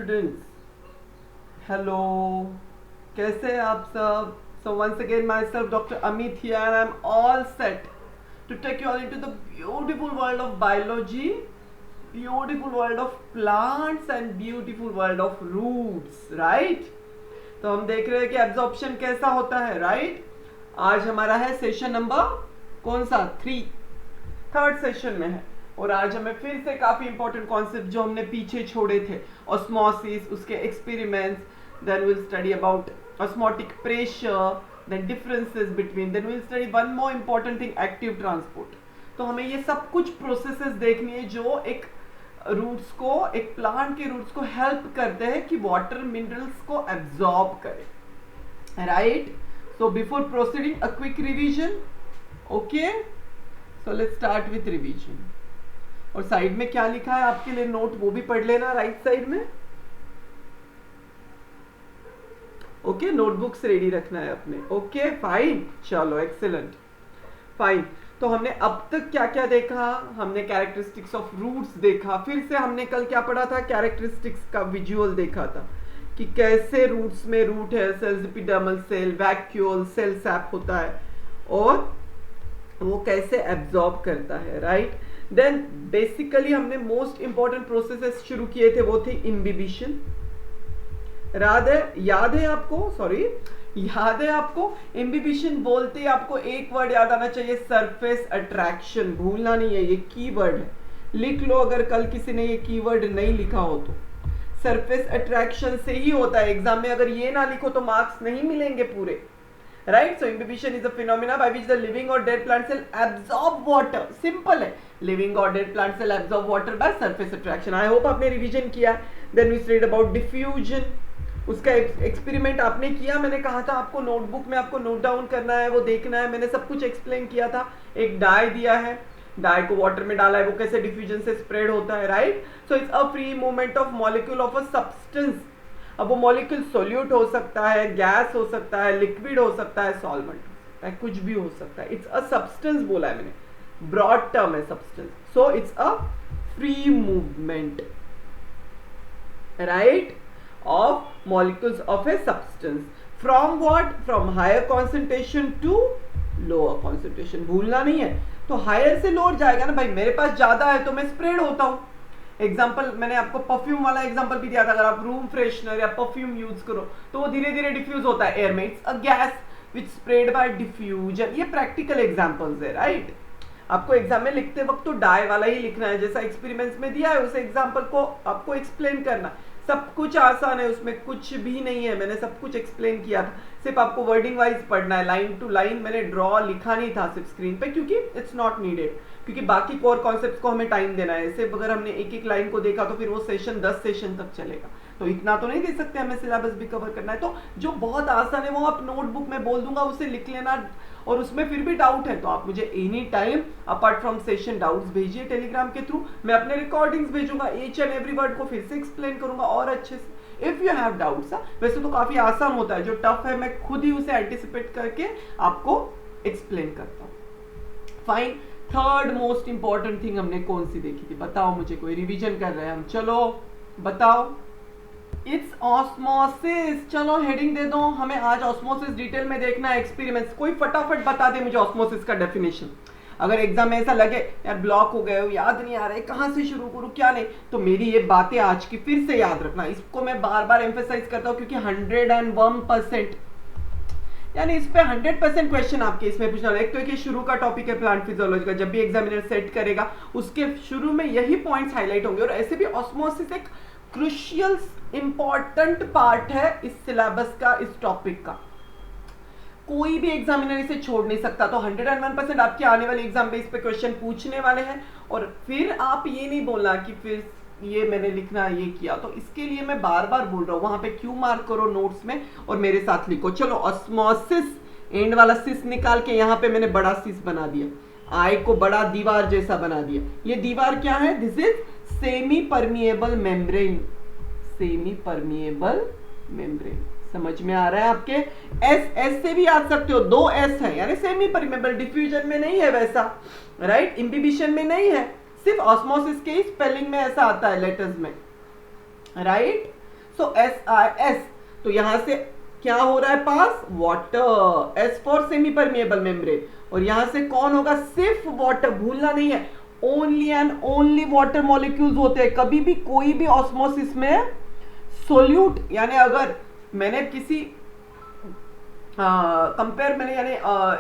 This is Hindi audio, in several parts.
स्टूडेंट्स, हेलो, कैसे हैं आप सब? So once again myself Dr. Amit here and I'm all set to take you all into the beautiful world of biology, beautiful world of plants and beautiful world of roots, right? तो हम देख रहे हैं कि एब्जॉर्प्शन कैसा होता है, राइट? आज हमारा है सेशन नंबर कौन सा? 3, थर्ड सेशन में है। और आज हमें फिर से काफी इंपॉर्टेंट कॉन्सेप्ट जो हमने पीछे छोड़े थे, ऑस्मोसिस, उसके experiments, then will study about osmotic pressure, then differences between, then will study one more important thing, active transport. तो हमें ये सब कुछ प्रोसेसेस देखनी है जो एक रूट्स को, एक प्लांट के रूट्स को हेल्प करते हैं कि वाटर मिनरल्स को एब्जॉर्ब करे, right? So before proceeding a quick revision, okay? So let's start with revision. और साइड में क्या लिखा है आपके लिए नोट, वो भी पढ़ लेना राइट साइड में। ओके, नोटबुक्स रेडी रखना है अपने। ओके फाइन, चलो एक्सीलेंट, फाइन। तो हमने अब तक क्या क्या देखा? हमने कैरेक्टरिस्टिक्स ऑफ रूट्स देखा, फिर से हमने कल क्या पढ़ा था? कैरेक्टरिस्टिक्स का विजुअल देखा था कि कैसे रूट्स में रूट है, cells, epidermal cell, vacuole cell, sap होता है और वो कैसे एब्जॉर्ब करता है, राइट? देन बेसिकली हमने मोस्ट इंपॉर्टेंट प्रोसेसेस शुरू किए थे, वो थे इम्बिबिशन। याद है आपको? सॉरी, याद है आपको? इम्बिबिशन बोलते ही आपको एक वर्ड याद आना चाहिए, सरफेस अट्रैक्शन। भूलना नहीं है, ये कीवर्ड है, लिख लो अगर कल किसी ने ये कीवर्ड नहीं लिखा हो तो। सरफेस अट्रैक्शन से ही होता है, एग्जाम में अगर ये ना लिखो तो मार्क्स नहीं मिलेंगे पूरे, right? So imbibition is a phenomena by which the living or dead plant cell absorb water. Simple है, living or dead plant cell absorb water by surface attraction. I hope आपने रिवीजन किया। Then we studied about diffusion, उसका एक्सपेरिमेंट आपने किया। मैंने कहा था आपको नोटबुक में आपको नोट डाउन करना है, वो देखना है। मैंने सब कुछ एक्सप्लेन किया था। एक डाई दिया है, डाई को वाटर में डाला है, वो कैसे डिफ्यूजन से स्प्रेड होता है, right? So it's a free movement of molecule of a substance. अब वो मॉलिक्यूल सोल्यूट हो सकता है, गैस हो सकता है, लिक्विड हो सकता है, सॉल्वेंट हो सकता है, कुछ भी हो सकता है। इट्स अ सब्सटेंस बोला है मैंने, ब्रॉड टर्म है substance. So it's a free movement, right, of molecules of a substance from what? From higher concentration to lower concentration. भूलना नहीं है। तो हायर से लोअर जाएगा ना भाई, मेरे पास ज्यादा है तो मैं स्प्रेड होता हूं। एग्जाम्पल मैंने आपको परफ्यूम वाला एग्जाम्पल भी दिया था। अगर आप रूम फ्रेशनर या परफ्यूम यूज करो तो वो धीरे धीरे डिफ्यूज होता है एयर में। It's a gas which spread by diffusion. ये प्रैक्टिकल एग्जाम्पल्स है, राइट? आपको एग्जाम में लिखते वक्त तो डाई वाला ही लिखना है, जैसा एक्सपेरिमेंट्स में दिया है उस एग्जाम्पल को आपको एक्सप्लेन करना। सब कुछ आसान है, उसमें कुछ भी नहीं है, मैंने सब कुछ एक्सप्लेन किया था। सिर्फ आपको वर्डिंग वाइज पढ़ना है, लाइन टू लाइन। मैंने ड्रॉ लिखा नहीं था सिर्फ स्क्रीन पे, क्योंकि इट्स नॉट नीडेड, क्योंकि बाकी कोर कॉन्सेप्ट्स को हमें टाइम देना है। सिर्फ अगर हमने एक एक लाइन को देखा तो फिर वो सेशन 10 सेशन तक चलेगा, तो इतना तो नहीं दे सकते, हमें सिलेबस भी कवर करना है। तो जो बहुत आसान है वो आप नोटबुक में बोल दूंगा, उसे लिख लेना। और उसमें फिर भी डाउट है तो आप मुझे any time apart from session doubts भेजिए टेलीग्राम के थ्रू। मैं अपने रिकॉर्डिंग्स भेजूंगा, ईच एंड एवरी वर्ड को फिर से एक्सप्लेन करूंगा और अच्छे से। इफ यू हैव डाउट्स, वैसे तो काफी आसान होता है, जो टफ है मैं खुद ही उसे एंटिसिपेट करके आपको एक्सप्लेन करता हूँ। Fine. Third most important thing हमने कौन सी देखी थी? बताओ मुझे, कोई रिवीजन कर रहे हैं हम? चलो बताओ। It's osmosis. चलो हेडिंग दे दो हमें। आज ऑस्मोसिस डिटेल में देखना है, एक्सपेरिमेंट्स। कोई फटाफट बता दे मुझे ऑस्मोसिस का डेफिनेशन। अगर एग्जाम में ऐसा लगे यार ब्लॉक हो गए हो, याद नहीं आ रहा है, कहां से शुरू करूं क्या नहीं, तो मेरी ये बातें आज की फिर से याद रखना। इसको मैं बार बार एम्फेसाइज करता हूं क्योंकि 101%, यानी इस पे 100% क्वेश्चन आपके इसमें पूछना। एक तो एक शुरू का टॉपिक है प्लांट फिजियोलॉजी का, जब भी एग्जामिनर सेट करेगा उसके शुरू में यही पॉइंट्स हाईलाइट होंगे। और ऐसे भी ऑस्मोसिस एक क्रुशियल इंपॉर्टेंट पार्ट है इस सिलेबस का, इस टॉपिक का। कोई भी एग्जामिनर इसे छोड़ नहीं सकता। तो 101% आपके आने वाले एग्जाम में इस पे क्वेश्चन पूछने वाले हैं। और फिर आप ये नहीं बोलना कि फिर ये मैंने लिखना ये किया, तो इसके लिए मैं बार बार बोल रहा हूँ, वहां पे क्यों मार्क करो नोट्स में और मेरे साथ लिखो। चलो, ऑस्मोसिस, एंड वाला सिस निकाल के यहाँ पे मैंने बड़ा सिस बना दिया, आई को बड़ा दीवार जैसा बना दिया। ये दीवार क्या है? This is semi permeable membrane. Semi permeable membrane समझ में आ रहा है आपके? एस से भी याद सकते हो, 2 एस है, यानी सेमी परमिएबल। डिफ्यूजन में नहीं है वैसा, राइट? इम्बिबिशन में नहीं है, सिर्फ ऑस्मोसिस के स्पेलिंग में ऐसा आता है लेटर्स में, राइट? सो SiS, तो यहां से क्या हो रहा है pass, water, S for semi permeable membrane, और यहां से कौन होगा, सिर्फ वाटर, भूलना नहीं है, only and only water molecules होते हैं। कभी भी कोई भी ऑस्मोसिस में सोल्यूट, यानी अगर मैंने किसी कंपेयर मैंने यानी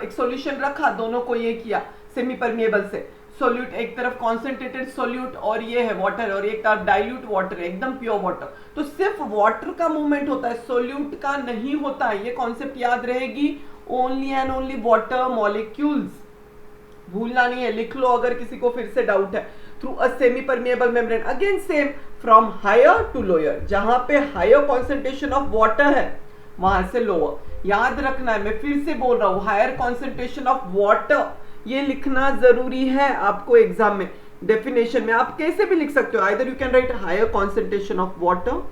एक सॉल्यूशन रखा, दोनों को ये किया सेमी परमिएबल से, सोल्यूट एक तरफ कॉन्सेंट्रेटेड सोल्यूट और ये है वाटर, और एक तरफ डाइल्यूट वाटर है, एकदम प्योर वाटर, तो सिर्फ वाटर का मूवमेंट होता है, सोल्यूट का नहीं होता है। ये कॉन्सेप्ट याद रहेगी, only and only water molecules, भूलना नहीं है, लिख लो अगर किसी को फिर से डाउट है। Through a semi permeable membrane, again same, from higher to lower, जहां पे हायर कॉन्सेंट्रेशन ऑफ वाटर है वहां से लोअर। याद रखना है, मैं फिर से बोल रहा हूं, हायर कॉन्सेंट्रेशन ऑफ वाटर, ये लिखना जरूरी है आपको एग्जाम में। डेफिनेशन में आप कैसे भी लिख सकते हो, either you can write higher concentration of water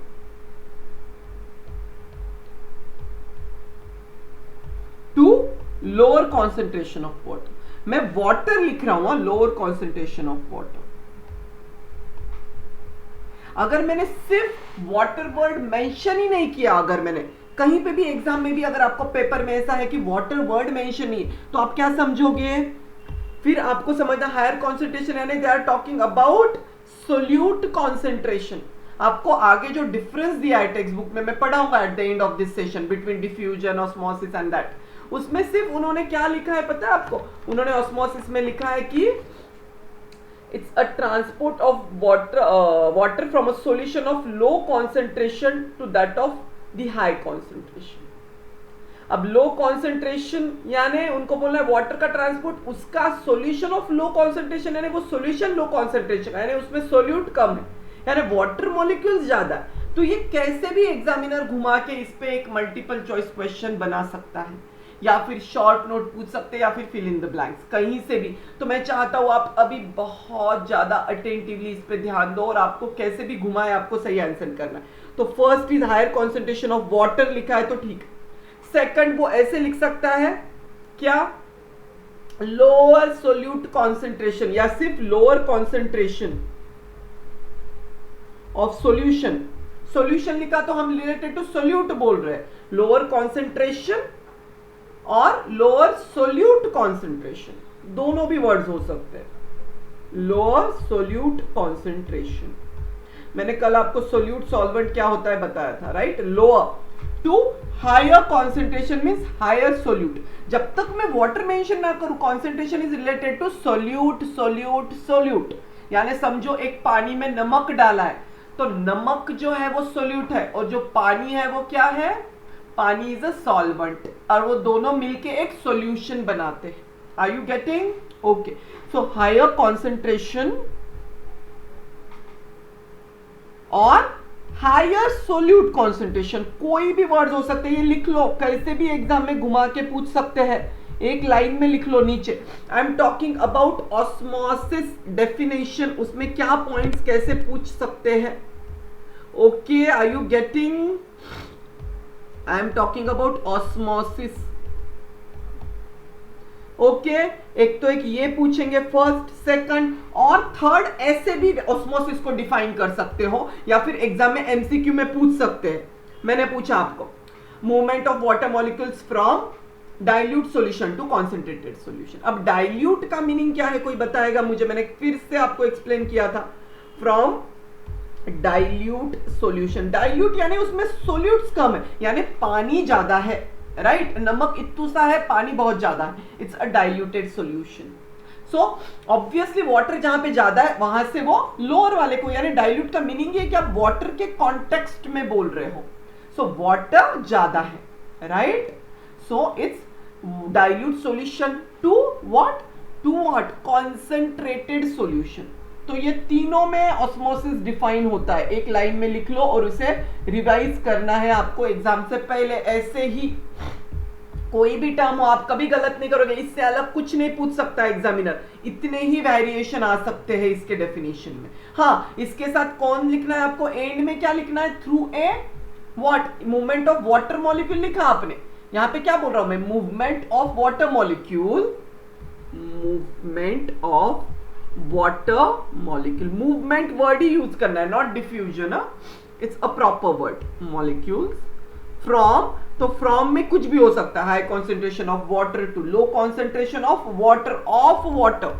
to lower concentration of water. मैं वाटर लिख रहा हूं, लोअर कॉन्सेंट्रेशन ऑफ वाटर। अगर मैंने सिर्फ वाटर वर्ड मेंशन ही नहीं किया, अगर मैंने कहीं पे भी एग्जाम में भी अगर आपको पेपर में ऐसा है कि वाटर वर्ड मेंशन नहीं, तो आप क्या समझोगे, फिर आपको समझना हायर कॉन्सेंट्रेशन यानी they are talking about solute concentration. आपको आगे जो डिफरेंस दिया है टेक्स्ट बुक में, मैं पढ़ाऊंगा at the end of this session, between diffusion, osmosis and that, उसमें सिर्फ उन्होंने क्या लिखा है पता है आपको, उन्होंने ऑस्मोसिस में लिखा है कि it's a transport of water from a solution of low concentration to that of the high concentration. अब लो कॉन्सेंट्रेशन यानी उनको बोलना है वाटर का ट्रांसपोर्ट, उसका सॉल्यूशन ऑफ लो कॉन्सेंट्रेशन यानी वो सॉल्यूशन लो कॉन्सेंट्रेशन यानी उसमें सोल्यूट कम है, यानी वाटर मॉलिक्यूल्स ज्यादा है। तो ये कैसे भी एग्जामिनर घुमा के इस पे एक मल्टीपल चॉइस क्वेश्चन बना सकता है, या फिर शॉर्ट नोट पूछ सकते हैं, या फिर फिल इन द ब्लैंक्स, कहीं से भी। तो मैं चाहता हूं आप अभी बहुत ज्यादा अटेंटिवली इस पे ध्यान दो, और आपको कैसे भी घुमाए आपको सही आंसर करना है। तो first is higher concentration of water लिखा है तो ठीक है। सेकंड वो ऐसे लिख सकता है क्या, लोअर सोल्यूट कॉन्सेंट्रेशन, या सिर्फ lower concentration of solution. Solution लिखा तो हम रिलेटेड टू सोल्यूट बोल रहे हैं, लोअर कॉन्सेंट्रेशन और लोअर सोल्यूट कॉन्सेंट्रेशन, दोनों भी वर्ड्स हो सकते हैं। लोअर सोल्यूट कॉन्सेंट्रेशन, मैंने कल आपको सोल्यूट सॉल्वेंट क्या होता है बताया था, right. Lower to higher concentration means higher solute. जब तक मैं वाटर मेंशन ना करूं, concentration is related to solute solute solute, यानी समझो एक पानी में नमक डाला है, तो नमक जो है वो सोल्यूट है, और जो पानी है वो क्या है, पानी इज अ सॉल्वेंट, और वो दोनों मिलके एक सॉल्यूशन बनाते हैं। Are you getting? Okay, so higher concentration और हायर सोल्यूट कॉन्सेंट्रेशन, कोई भी वर्ड हो सकते हैं, ये लिख लो, कैसे भी एग्जाम में घुमा के पूछ सकते हैं, एक लाइन में लिख लो नीचे। I am talking about osmosis definition, उसमें क्या पॉइंट्स कैसे पूछ सकते हैं। Okay, are you getting? I am talking about osmosis. Okay, एक तो एक ये पूछेंगे फर्स्ट, सेकंड और थर्ड, ऐसे भी ऑस्मोसिस को डिफाइन कर सकते हो, या फिर एग्जाम में एमसीक्यू में पूछ सकते हैं। मैंने पूछा आपको movement of water molecules from dilute solution to concentrated solution. अब डाइल्यूट का मीनिंग क्या है, कोई बताएगा मुझे? मैंने फिर से आपको एक्सप्लेन किया था, फ्रॉम डाइल्यूट सॉल्यूशन। डाइल्यूट यानी उसमें सोल्यूट्स कम है, यानी पानी ज्यादा है, राइट। नमक इतू सा है, पानी बहुत ज्यादा है, it's a diluted solution. So obviously water जहां पे ज्यादा है वहां से वो लोअर वाले को, यानी डाइल्यूट का मीनिंग ये कि आप वाटर के कॉन्टेक्स्ट में बोल रहे हो। सो वाटर ज्यादा है, right. So it's dilute solution to what, to what, concentrated solution. तो ये तीनों में ऑस्मोसिस डिफाइन होता है, एक लाइन में लिख लो और उसे रिवाइज करना है आपको एग्जाम से पहले। ऐसे ही कोई भी टर्म हो आप कभी गलत नहीं करोगे, इससे अलग कुछ नहीं पूछ सकता एग्जामिनर, इतने ही वेरिएशन आ सकते हैं इसके डेफिनेशन में। हाँ, इसके साथ कौन लिखना है आपको, एंड में क्या लिखना है, through a what, movement of water molecule लिखा आपने। यहां पे क्या बोल रहा हूं मैं, movement of water molecule, movement of water molecule, movement word ही यूज करना है, not diffusion. It's a proper word, molecules from, तो फ्रॉम में कुछ भी हो सकता है, high concentration of water to low concentration of water.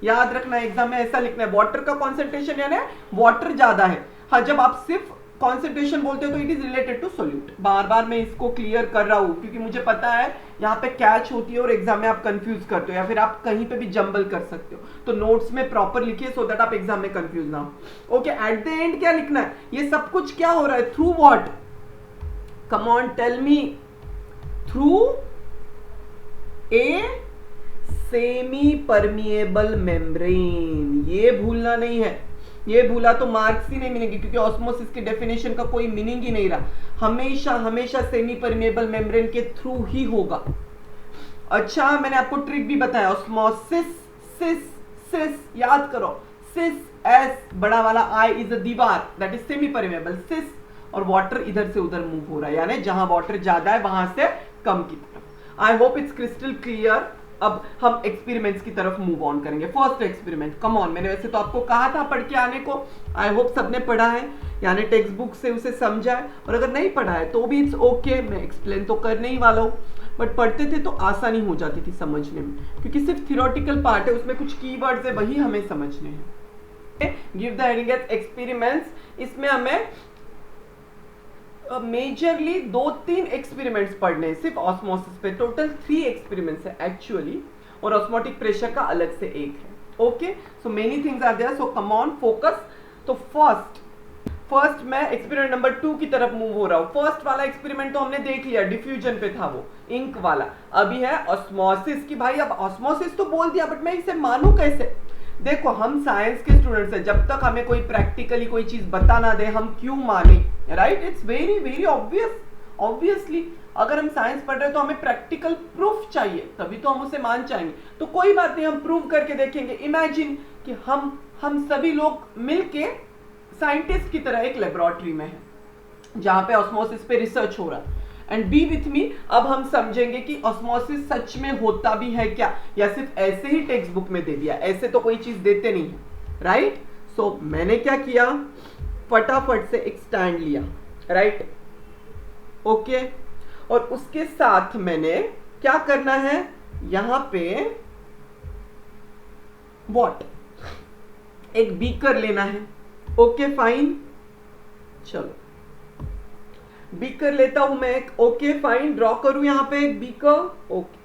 याद रखना एग्जाम में ऐसा लिखना है, वाटर का कॉन्सेंट्रेशन यानी वाटर ज्यादा है। हाँ, जब आप सिर्फ कॉन्सेंट्रेशन बोलते हो तो it is related to solute. बार बार मैं इसको क्लियर कर रहा हूं क्योंकि मुझे पता है यहाँ पे कैच होती है और एग्जाम में आप कंफ्यूज करते हो या फिर आप कहीं पे भी जंबल कर सकते हो, तो नोट्स में प्रॉपर लिखिए सो दैट आप एग्जाम में कंफ्यूज ना हो। ओके, एट द एंड क्या लिखना है, ये सब कुछ क्या हो रहा है, through what, come on tell me, through a semi permeable membrane. ये भूलना नहीं है, ये भूला तो मार्क्स ही नहीं मिलेंगे क्योंकि ऑस्मोसिस की डेफिनेशन का कोई मीनिंग ही नहीं रहा। हमेशा हमेशा सेमी परमिएबल मेम्ब्रेन के थ्रू ही होगा। अच्छा, मैंने आपको ट्रिक भी बताया, ऑस्मोसिस सिस सिस याद करो, सिस एस बड़ा वाला आई इज अ दीवार, दैट इज सेमी परमिएबल, सिस और वाटर इधर से उधर मूव हो रहा है, यानी जहां वाटर ज्यादा है वहां से कम की तरफ। I hope it's crystal clear. अब हम एक्सपेरिमेंट्स की तरफ मूव ऑन करेंगे। फर्स्ट एक्सपेरिमेंट, कम ऑन, मैंने वैसे तो आपको कहा था पढ़ के आने को, आई होप सबने पढ़ा है यानी टेक्स्ट बुक से उसे समझा है, और अगर नहीं पढ़ा है तो भी इट्स ओके, मैं एक्सप्लेन तो करने ही वाला हूँ, बट पढ़ते थे तो आसानी हो जाती थी समझने में क्योंकि सिर्फ थियोरेटिकल पार्ट है, उसमें कुछ कीवर्ड्स है वही हमें समझने हैं। Give the heading as experiments. इसमें हमें मेजरली 2-3 एक्सपेरिमेंट्स पढ़ने हैं सिर्फ ऑस्मोसिस पे, टोटल 3 एक्सपेरिमेंट्स है एक्चुअली, और ऑस्मोटिक प्रेशर का अलग से एक है। Okay, so many things are there, so come on focus. तो फर्स्ट मैं एक्सपेरिमेंट नंबर 2 की तरफ मूव हो रहा हूं। फर्स्ट वाला एक्सपेरिमेंट तो हमने देख लिया, डिफ्यूजन पे था वो, इंक वाला। अभी है ऑस्मोसिस की। भाई अब ऑस्मोसिस तो बोल दिया, बट मैं इसे मानूं कैसे? देखो, हम साइंस के स्टूडेंट्स हैं, जब तक हमें कोई प्रैक्टिकली कोई चीज बता ना दे हम क्यों माने, right? It's very very obvious. Obviously अगर हम साइंस पढ़ रहे हैं तो हमें प्रैक्टिकल प्रूफ चाहिए, तभी तो हम उसे मान जाएंगे। तो कोई बात नहीं, हम प्रूव करके देखेंगे। इमेजिन कि हम सभी लोग मिलके साइंटिस्ट की तरह एक लेबोरेटरी में है जहां पे ऑस्मोसिस पे रिसर्च हो रहा है, एंड बी विथ मी। अब हम समझेंगे कि ऑस्मोसिस सच में होता भी है क्या, या सिर्फ ऐसे ही टेक्स्ट बुक में दे दिया, ऐसे तो कोई चीज देते नहीं है, राइट? सो मैंने क्या किया, फटाफट से एक स्टैंड लिया, राइट? ओके, और उसके साथ मैंने क्या करना है, यहां पे व्हाट, एक बीकर लेना है। ओके फाइन, चलो बीकर लेता हूं मैं एक। ओके फाइन, ड्रॉ करूं यहां पे एक बीकर। ओके,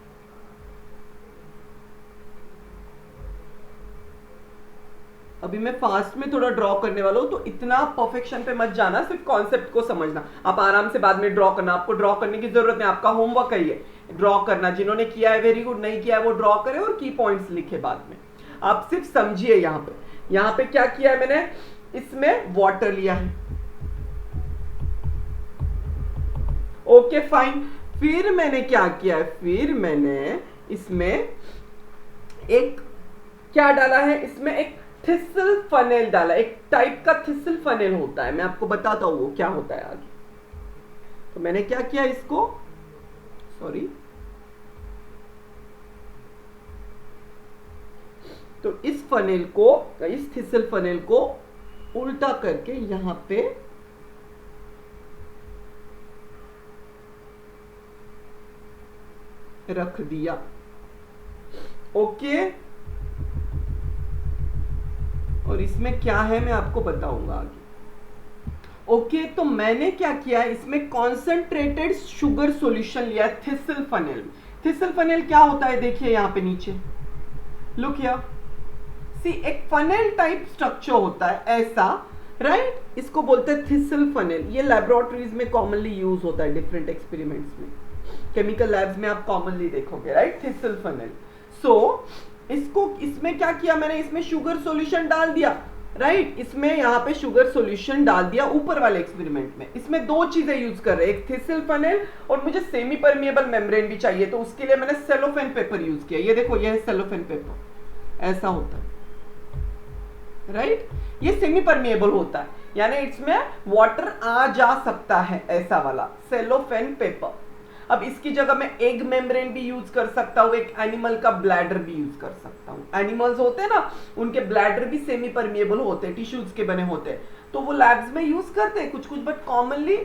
अभी मैं फास्ट में थोड़ा ड्रॉ करने वाला हूं, तो इतना परफेक्शन पे मत जाना, सिर्फ कॉन्सेप्ट को समझना। आप आराम से बाद में ड्रॉ करना, आपको ड्रॉ करने की जरूरत नहीं, आपका होमवर्क है ये ड्रॉ करना। जिन्होंने किया है वेरी गुड, नहीं किया है वो ड्रॉ करे और की पॉइंट्स लिखे बाद में। आप सिर्फ समझिए यहां पे क्या किया है मैंने, इसमें वाटर लिया है। ओके फाइन, फिर मैंने क्या किया है, फिर मैंने इसमें एक क्या डाला है, इसमें एक थिसल फनेल डाला, एक टाइप का थिसल फनेल होता है, मैं आपको बताता हूं वो क्या होता है आगे। तो मैंने क्या किया, इसको सॉरी, तो इस फनेल को, इस थिसल फनेल को उल्टा करके यहां पे रख दिया। ओके, और इसमें क्या है मैं आपको बताऊंगा आगे। ओके, तो मैंने क्या किया है, इसमें कॉन्सेंट्रेटेड शुगर सॉल्यूशन लिया है थिसल फनेल। थिसल फनेल क्या होता है, देखिए यहां पे नीचे, लुक हियर, सी एक फनेल टाइप स्ट्रक्चर होता है ऐसा, राइट? इसको बोलते हैं थिसल फनेल। ये लैबोरेटरीज में कॉमनली यूज होता है, डिफरेंट एक्सपेरिमेंट्स में, केमिकल लैब्स में आप कॉमनली देखोगे, राइट? Thistle funnel. सो इसको, इसमें क्या किया मैंने, इसमें शुगर सॉल्यूशन डाल दिया, राइट? इसमें यहाँ पे शुगर सॉल्यूशन डाल दिया ऊपर वाले एक्सपेरिमेंट में। इसमें 2 चीजें यूज कर रहे हैं, एक थिसल फनेल और मुझे सेमी परमिएबल मेम्ब्रेन भी चाहिए, तो उसके लिए मैंने सेलोफेन पेपर यूज किया। ये देखो, ये है सेलोफेन पेपर, ऐसा होता है, राइट? ये सेमी परमिएबल होता है, यानी इसमें वाटर आ जा सकता है, ऐसा वाला सेलोफेन पेपर। अब इसकी जगह मैं एग मेम्ब्रेन भी यूज कर सकता हूँ, एक एनिमल का ब्लैडर भी यूज कर सकता हूँ। एनिमल्स होते हैं ना, उनके ब्लैडर भी सेमी परमिएबल होते हैं, टिश्यूज के बने होते हैं, तो वो लैब्स में यूज करते हैं कुछ कुछ, बट कॉमनली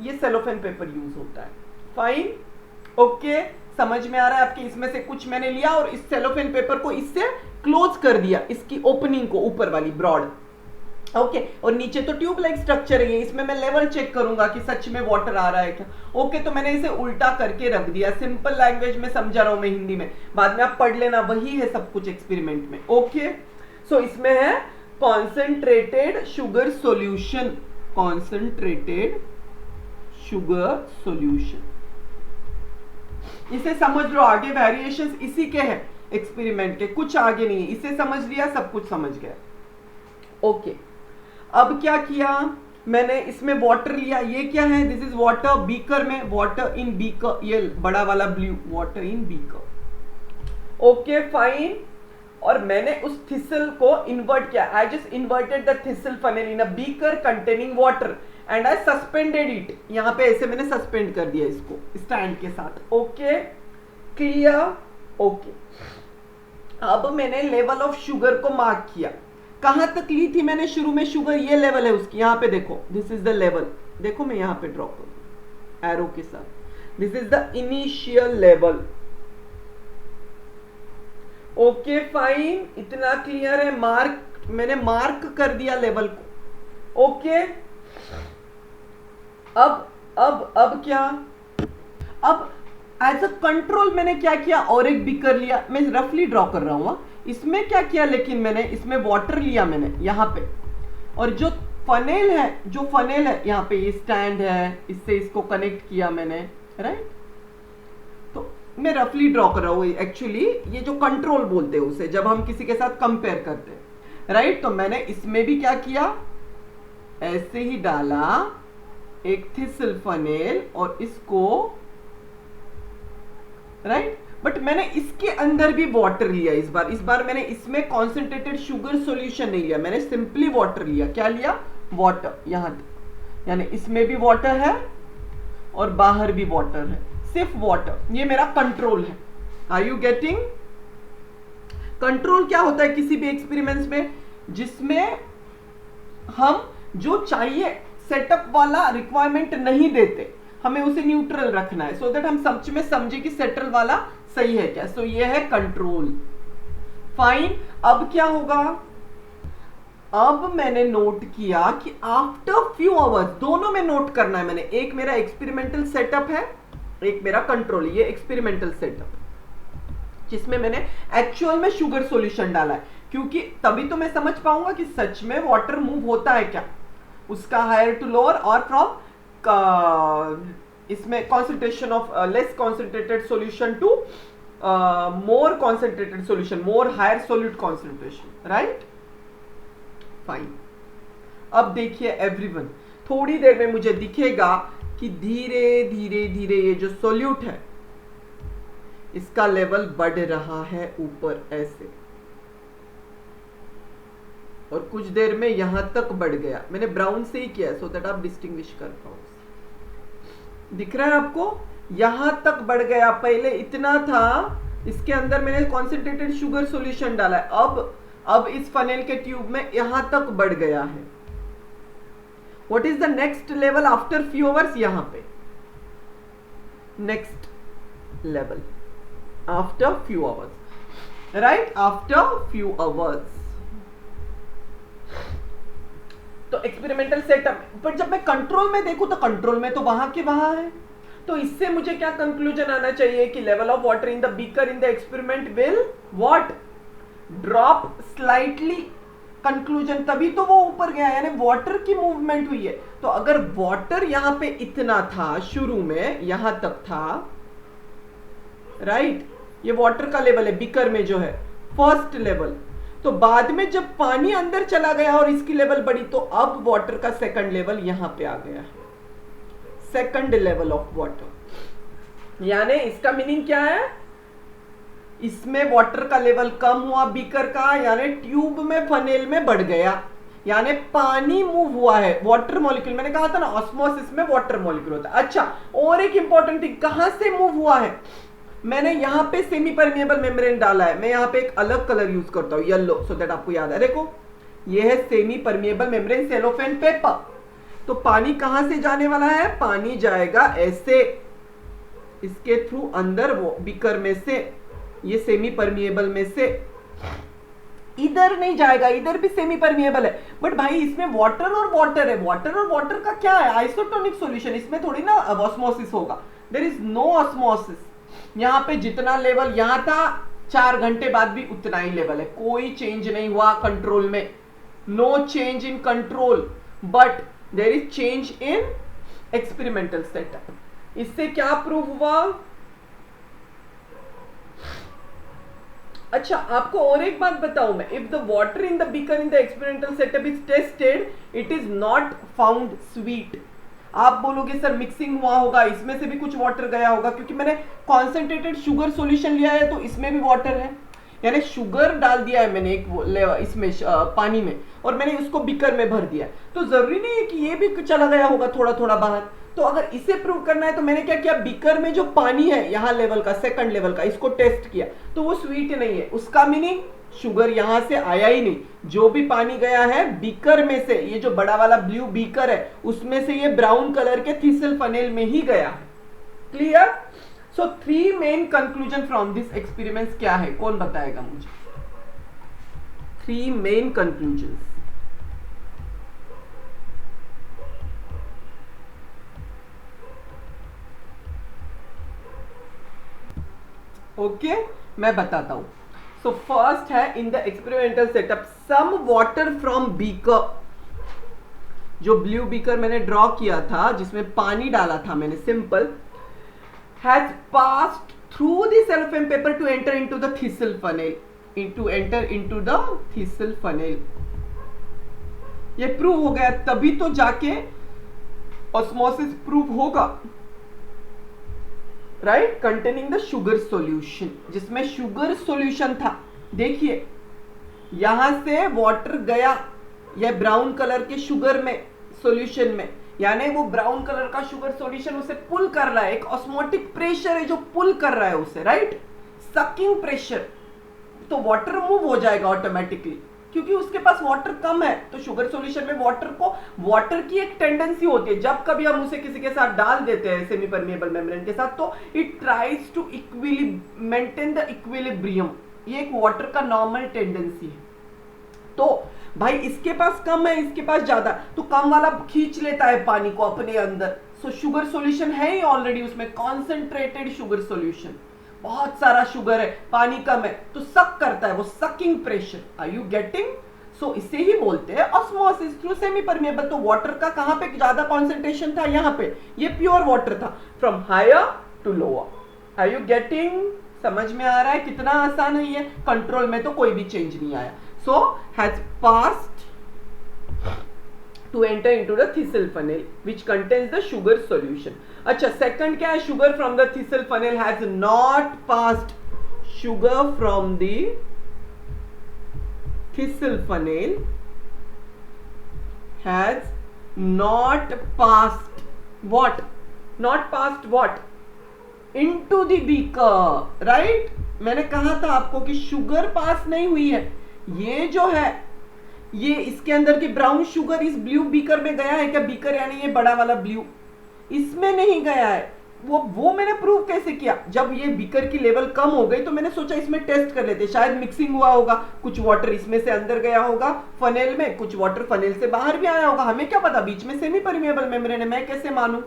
ये सेलोफेन पेपर यूज होता है। फाइन, ओके, समझ में आ रहा है आपके? इसमें से कुछ मैंने लिया और इस सेलोफेन पेपर को इससे क्लोज कर दिया, इसकी ओपनिंग को, ऊपर वाली ब्रॉड, ओके और नीचे तो ट्यूब लाइक स्ट्रक्चर है, इसमें मैं लेवल चेक करूंगा कि सच में वाटर आ रहा है क्या। ओके, तो मैंने इसे उल्टा करके रख दिया, सिंपल लैंग्वेज में समझा रहा हूं मैं हिंदी में, बाद में आप पढ़ लेना, वही है सब कुछ एक्सपेरिमेंट में। ओके, सो इसमें है concentrated sugar solution, concentrated sugar solution, इसे समझ लो। आगे वेरिएशंस इसी के हैं एक्सपेरिमेंट के, कुछ आगे नहीं है, इसे समझ लिया सब कुछ समझ गया। ओके, अब क्या किया मैंने, इसमें वाटर लिया, ये क्या है, दिस इज वाटर, बीकर में, वाटर इन बीकर, ये बड़ा वाला blue, water in beaker. Okay fine, और मैंने उस थिसल को इन्वर्ट किया, I just inverted the thistle funnel in a beaker containing water and I suspended it, यहां पे ऐसे मैंने सस्पेंड कर दिया इसको स्टैंड के साथ। Okay clear, okay. अब मैंने लेवल ऑफ शुगर को मार्क किया, कहां तक ली थी मैंने शुरू में शुगर, ये लेवल है उसकी, यहां पे देखो, दिस इज द लेवल, देखो मैं यहां पे ड्रॉ करूं एरो के साथ, this is the initial level. Okay fine, इतना क्लियर है, मार्क, मैंने मार्क कर दिया लेवल को। ओके, अब क्या, अब एज अ कंट्रोल मैंने क्या किया, और एक बीकर लिया, मैं रफली ड्रॉ कर रहा हूं, इसमें क्या किया, लेकिन मैंने इसमें वाटर लिया मैंने यहां पे, और जो फनेल है, जो फनेल है यहाँ पे, ये स्टैंड है, इससे इसको कनेक्ट किया मैंने, राइट। तो मैं रफली ड्रॉ कर रहा हूँ, एक्चुअली ये जो कंट्रोल बोलते हैं उसे, जब हम किसी के साथ कंपेयर करते हैं, राइट। तो मैंने इसमें भी क्या किया, ऐसे ही डाला एक थिसल फनेल और इसको, राइट, बट मैंने इसके अंदर भी वाटर लिया इस बार मैंने इसमें कॉन्सेंट्रेटेड शुगर सॉल्यूशन नहीं लिया, मैंने सिंपली वाटर लिया। क्या लिया, वाटर, यहां तक, यानी इसमें भी वाटर है और बाहर भी वाटर है, सिर्फ वाटर, ये मेरा कंट्रोल है। Are you getting? कंट्रोल क्या होता है किसी भी एक्सपेरिमेंट्स में, जिसमें हम जो चाहिए सेटअप वाला रिक्वायरमेंट नहीं देते, हमें उसे न्यूट्रल रखना है, सो दैट हम सच में समझे कि सेटल वाला सही है क्या। सो ये है कंट्रोल। फाइन, अब क्या होगा, अब मैंने नोट किया कि आफ्टर फ्यू आवर्स, दोनों में नोट करना है मैंने, एक मेरा एक्सपेरिमेंटल सेटअप है, एक मेरा कंट्रोल, ये एक्सपेरिमेंटल सेटअप जिसमें मैंने एक्चुअल में शुगर सॉल्यूशन डाला है, क्योंकि तभी तो मैं समझ पाऊंगा कि सच में वाटर मूव होता है क्या, उसका हायर टू लोअर, और फ्रॉम इसमें concentration of less concentrated solution to more concentrated solution, more higher solute concentration, right. Fine, अब देखिए एवरीवन, थोड़ी देर में मुझे दिखेगा कि धीरे धीरे धीरे ये जो सॉल्यूट है इसका लेवल बढ़ रहा है ऊपर ऐसे, और कुछ देर में यहां तक बढ़ गया, मैंने ब्राउन से ही किया सो दैट आप डिस्टिंग्विश कर पाओ। दिख रहा है आपको, यहां तक बढ़ गया, पहले इतना था, इसके अंदर मैंने कॉन्सेंट्रेटेड शुगर सॉल्यूशन डाला है, अब इस फनेल के ट्यूब में यहां तक बढ़ गया है। What is the next level after few hours, यहां पे next level after few hours, right, after few hours. तो एक्सपेरिमेंटल सेटअप, पर जब मैं कंट्रोल में देखूं तो कंट्रोल में तो वहां के वहां है, तो इससे मुझे क्या कंक्लूजन आना चाहिए कि level of water in the beaker in the experiment will what, drop slightly. Conclusion, तभी तो वो ऊपर गया, यानी वाटर की मूवमेंट हुई है। तो अगर वाटर यहां पे इतना था शुरू में, यहां तक था, राइट, ये वाटर का लेवल है बीकर में जो है फर्स्ट लेवल, तो बाद में जब पानी अंदर चला गया और इसकी लेवल बढ़ी, तो अब वाटर का सेकंड लेवल यहां पे आ गया है, सेकंड लेवल ऑफ वाटर। यानी इसका मीनिंग क्या है, इसमें वाटर का लेवल कम हुआ बीकर का, यानी ट्यूब में फनेल में बढ़ गया, यानी पानी मूव हुआ है, वाटर मॉलिक्यूल, मैंने कहा था ना ऑस्मोसिस में वाटर मॉलिक्यूल होता है। अच्छा, और एक इंपॉर्टेंट थिंग, कहां से मूव हुआ है, मैंने यहां पे सेमी परमिएबल मेम्ब्रेन डाला है, मैं यहां पे एक अलग कलर यूज करता हूं, येलो, सो दैट आपको याद है। देखो ये है semi permeable membrane cellophane paper. तो पानी कहां से जाने वाला है, पानी जाएगा ऐसे इसके थ्रू अंदर वो बीकर में से, ये सेमी परमिएबल में से इधर नहीं जाएगा, इधर भी सेमी परमिएबल है। बट भाई इसमें वाटर और वाटर है, वाटर और वाटर का क्या है, आइसोटोनिक सॉल्यूशन, इसमें थोड़ी ना ऑस्मोसिस होगा, देयर इज नो ऑस्मोसिस। यहाँ पे जितना लेवल यहाँ था 4 घंटे बाद भी उतना ही लेवल है, कोई चेंज नहीं हुआ कंट्रोल में, no change in control, but there is change in experimental setup. इससे क्या प्रूव हुआ? अच्छा, आपको और एक बात बताऊं मैं, if the water in the beaker in the experimental setup is tested, it is not found sweet. आप बोलोगे सर मिक्सिंग हुआ होगा, इसमें से भी कुछ वाटर गया होगा, क्योंकि मैंने कॉन्सेंट्रेटेड शुगर सॉल्यूशन लिया है तो इसमें भी वाटर है, यानी शुगर डाल दिया है मैंने एक इसमें पानी में, और मैंने उसको बीकर में भर दिया, तो जरूरी नहीं है कि ये भी चला गया होगा थोड़ा थोड़ा बाहर। तो अगर इसे प्रूव करना है तो मैंने क्या किया, बीकर में जो पानी है यहाँ लेवल का, सेकंड लेवल का, इसको टेस्ट किया तो वो स्वीट नहीं है, उसका मीनिंग शुगर यहां से आया ही नहीं, जो भी पानी गया है बीकर में से, ये जो बड़ा वाला ब्लू बीकर है उसमें से ये ब्राउन कलर के थीसल फनेल में ही गया है। Clear? So 3 main conclusion from this experiments क्या है, कौन बताएगा मुझे? 3 मेन कंक्लूजन। ओके, मैं बताता हूं। सो फर्स्ट है, in the experimental setup some water from beaker, जो ब्लू बीकर मैंने ड्रॉ किया था जिसमें पानी डाला था मैंने simple, has passed through the cellophane paper to enter into the thistle funnel, into the thistle funnel. ये प्रूव हो गया, तभी तो जाके ऑस्मोसिस प्रूव होगा, right, containing the sugar solution, जिसमें शुगर सॉल्यूशन था। देखिए यहां से वाटर गया या ब्राउन कलर के शुगर में सॉल्यूशन में, यानी वो ब्राउन कलर का शुगर सॉल्यूशन उसे पुल कर रहा है, एक ऑस्मोटिक प्रेशर है जो पुल कर रहा है उसे, राइट, सकिंग प्रेशर, तो वाटर मूव हो जाएगा ऑटोमेटिकली, क्योंकि उसके पास वाटर कम है। तो शुगर सॉल्यूशन में वाटर की एक टेंडेंसी होती है, जब कभी हम उसे किसी के साथ डाल देते हैं सेमी परमिएबल मेम्ब्रेन के साथ, तो it tries to maintain the equilibrium, ये एक वाटर का नॉर्मल टेंडेंसी है। तो भाई इसके पास कम है, इसके पास ज्यादा, तो कम वाला खींच लेता है पानी को अपने अंदर। सो शुगर सॉल्यूशन है ही ऑलरेडी उसमें, कॉन्सेंट्रेटेड शुगर सॉल्यूशन, बहुत सारा शुगर है, पानी कम है, तो सक करता है, वो sucking pressure. Are you getting? So इसे ही बोलते हैं ऑस्मोसिस थ्रू सेमी परमिएबल। तो वाटर का कहां पे ज्यादा कॉन्सेंट्रेशन था, यहाँ पे, ये प्योर वाटर था, from higher to lower. Are you getting? समझ में आ रहा है कितना आसान है ये? कंट्रोल में तो कोई भी चेंज नहीं आया। So has passed to enter into the thistle funnel which contains the sugar solution. अच्छा, second क्या है, sugar from the thistle funnel has not passed, sugar from the thistle funnel has not passed what? Not passed what? Into the beaker, right? मैंने कहा था आपको कि शुगर पास नहीं हुई है, ये जो है ये इसके अंदर की ब्राउन शुगर इस ब्लू बीकर में गया है क्या? बीकर यानी ये बड़ा वाला ब्लू, इसमें नहीं गया है। वो मैंने प्रूव कैसे किया? जब ये बीकर की लेवल कम हो गई तो मैंने सोचा इसमें टेस्ट कर लेते, शायद मिक्सिंग हुआ होगा, कुछ वाटर इसमें से अंदर गया होगा फनेल में, कुछ वाटर फनेल से बाहर भी आया होगा, हमें क्या पता, बीच में सेमी परमिएबल मेम्ब्रेन है, मैं कैसे मानूं?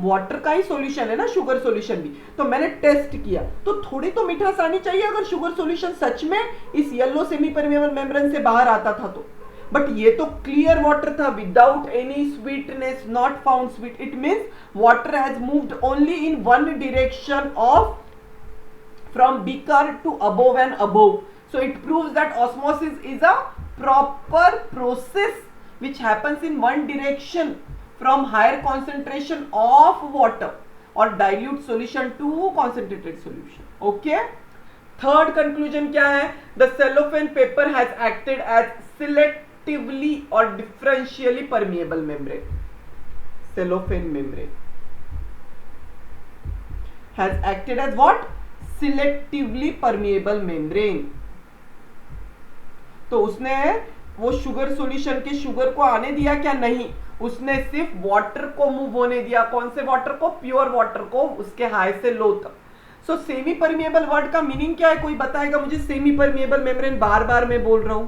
वाटर का ही सॉल्यूशन है ना शुगर सॉल्यूशन भी। तो मैंने टेस्ट किया, तो थोड़ी तो मिठास आनी चाहिए अगर शुगर सॉल्यूशन सच में इस येलो सेमी परमिएबल मेम्ब्रेन से बाहर आता था तो। बट ये तो क्लियर वाटर था, without any sweetness, not found sweet. It means water has moved only in one direction of from beaker to above and above. So it proves that osmosis is a proper process which happens in one direction from higher concentration of water or dilute solution to concentrated solution. Okay? Third conclusion क्या है? The cellophane paper has acted as selectively or differentially permeable membrane. Cellophane membrane has acted as what? Selectively permeable membrane. तो उसने वो शुगर सॉल्यूशन के शुगर को आने दिया क्या? नहीं, उसने सिर्फ वाटर को मूव होने दिया। कौन से वाटर को? प्योर वाटर को, उसके हाई से लो तक। सो सेमी परमिएबल वर्ड का मीनिंग क्या है? कोई बताएगा मुझे? सेमी परमिएबल मेम्ब्रेन बार बार मैं बोल रहा हूं।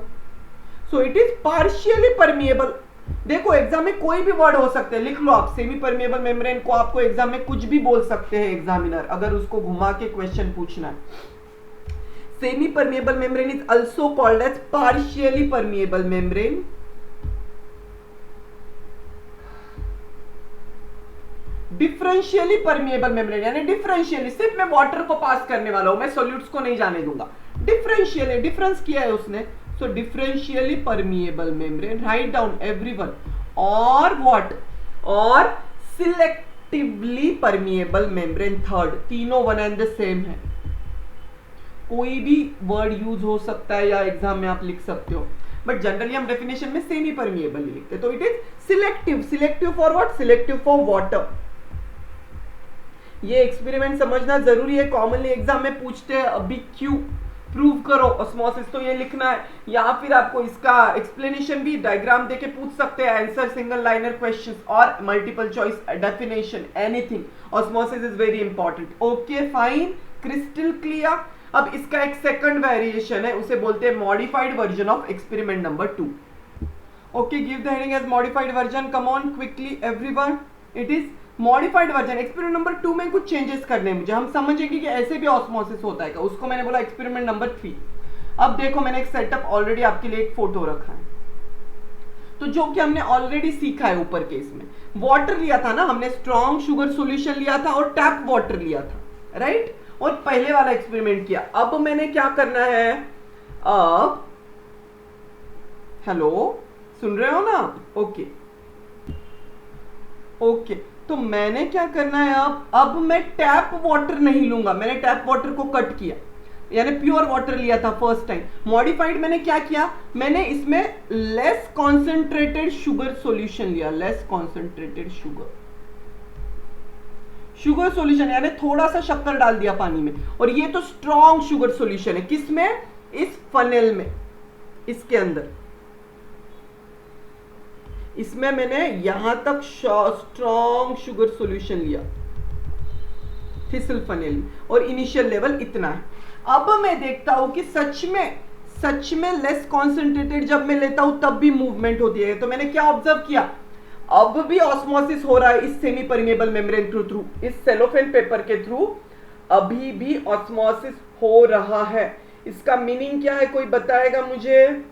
सो इट इज पार्शियली परमिएबल। देखो एग्जाम में कोई भी वर्ड हो सकते हैं, लिख लो आप। सेमी परमिएबल मेम्ब्रेन को आपको एग्जाम में कुछ भी बोल सकते हैं एग्जामिनर, अगर उसको घुमा के क्वेश्चन पूछना है। Semi permeable membrane is also called as partially permeable membrane. Differentially permeable membrane, यानी डिफरेंशियली सिर्फ मैं वाटर को पास करने वाला हूं, मैं सॉल्यूट्स को नहीं जाने दूंगा। डिफरेंशियली, डिफरेंस किया है उसने। So differentially permeable membrane, right down everyone. और व्हाट? और सिलेक्टिवली परमिएबल मेम्ब्रेन थर्ड। तीनों वन एंड द सेम है। कोई भी वर्ड यूज हो सकता है या एग्जाम में आप लिख सकते हो, बट जनरली हम डेफिनेशन में सेमी परमिएबल लिखते हैं। तो it is selective. Selective for what? Selective for water. ये एक्सपेरिमेंट समझना जरूरी है, कॉमनली एग्जाम में पूछते हैं। अभी क्यों प्रूव करो ऑस्मोसिस, तो ये लिखना है, या फिर आपको इसका एक्सप्लेनेशन भी डायग्राम देके पूछ सकते हैं। आंसर सिंगल लाइनर क्वेश्चंस और multiple choice definition, anything. Osmosis is very important. Okay fine, crystal clear. अब इसका एक सेकंड वेरिएशन है, उसे बोलते हैं modified version of experiment number 2। Okay, give the heading as modified version. Come on quickly everyone. It is modified version. Experiment number 2 में कुछ चेंजेस करने हैं मुझे, हम समझेंगे कि ऐसे भी ऑस्मोसिस होता है क्या। उसको मैंने बोला एक्सपेरिमेंट नंबर 3। अब देखो मैंने एक सेटअप ऑलरेडी आपके लिए एक फोटो रखा है, तो जो कि हमने ऑलरेडी सीखा है ऊपर केस में। वाटर लिया था ना हमने, स्ट्रॉन्ग शुगर सॉल्यूशन लिया था और टैप वाटर लिया था, राइट? और पहले वाला एक्सपेरिमेंट किया। अब मैंने क्या करना है? अब हेलो, सुन रहे हो ना? ओके ओके, तो मैंने क्या करना है? अब मैं टैप वाटर नहीं लूंगा। मैंने टैप वाटर को कट किया, यानी प्योर वाटर लिया था फर्स्ट टाइम। मॉडिफाइड मैंने क्या किया? मैंने इसमें लेस कॉन्सेंट्रेटेड शुगर सॉल्यूशन लिया। लेस कॉन्सेंट्रेटेड शुगर सॉल्यूशन, यानी थोड़ा सा शक्कर डाल दिया पानी में। और ये तो स्ट्रॉन्ग शुगर सॉल्यूशन है। किसमें? इस फनेल में, इसके अंदर। इसमें मैंने यहां तक स्ट्रॉन्ग शुगर सॉल्यूशन लिया थिसल फनेल में, और इनिशियल लेवल इतना है। अब मैं देखता हूं कि सच में लेस कॉन्सेंट्रेटेड जब मैं लेता हूं तब भी मूवमेंट होती है। तो मैंने क्या ऑब्जर्व किया? अब भी ऑस्मोसिस हो रहा है इस सेमी परमिएबल मेम्ब्रेन थ्रू, इस सेलोफेन पेपर के थ्रू अभी भी ऑस्मोसिस हो रहा है। इसका मीनिंग क्या है? कोई बताएगा मुझे?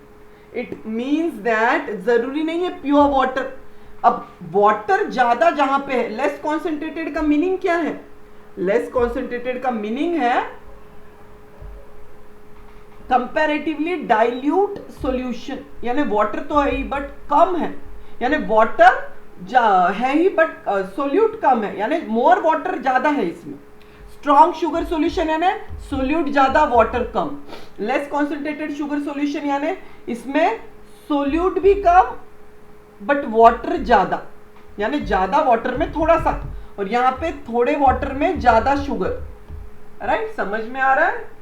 इट मीन्स दैट जरूरी नहीं है प्योर वाटर। अब वाटर ज्यादा जहां पे है, लेस कॉन्सेंट्रेटेड का मीनिंग क्या है? लेस कॉन्सेंट्रेटेड का मीनिंग है कंपैरेटिवली डाइल्यूट सॉल्यूशन, यानी वाटर तो है ही बट कम है, यानी वाटर है ही बट सोल्यूट कम है, यानी मोर वाटर ज्यादा है इसमें। स्ट्रॉन्ग शुगर सॉल्यूशन यानी सोल्यूट ज्यादा वाटर कम। लेस कॉन्सेंट्रेटेड शुगर सॉल्यूशन यानी इसमें सोल्यूट भी कम बट वाटर ज्यादा, यानी ज्यादा वाटर में थोड़ा सा, और यहां पे थोड़े वाटर में ज्यादा शुगर। राइट, समझ में आ रहा है?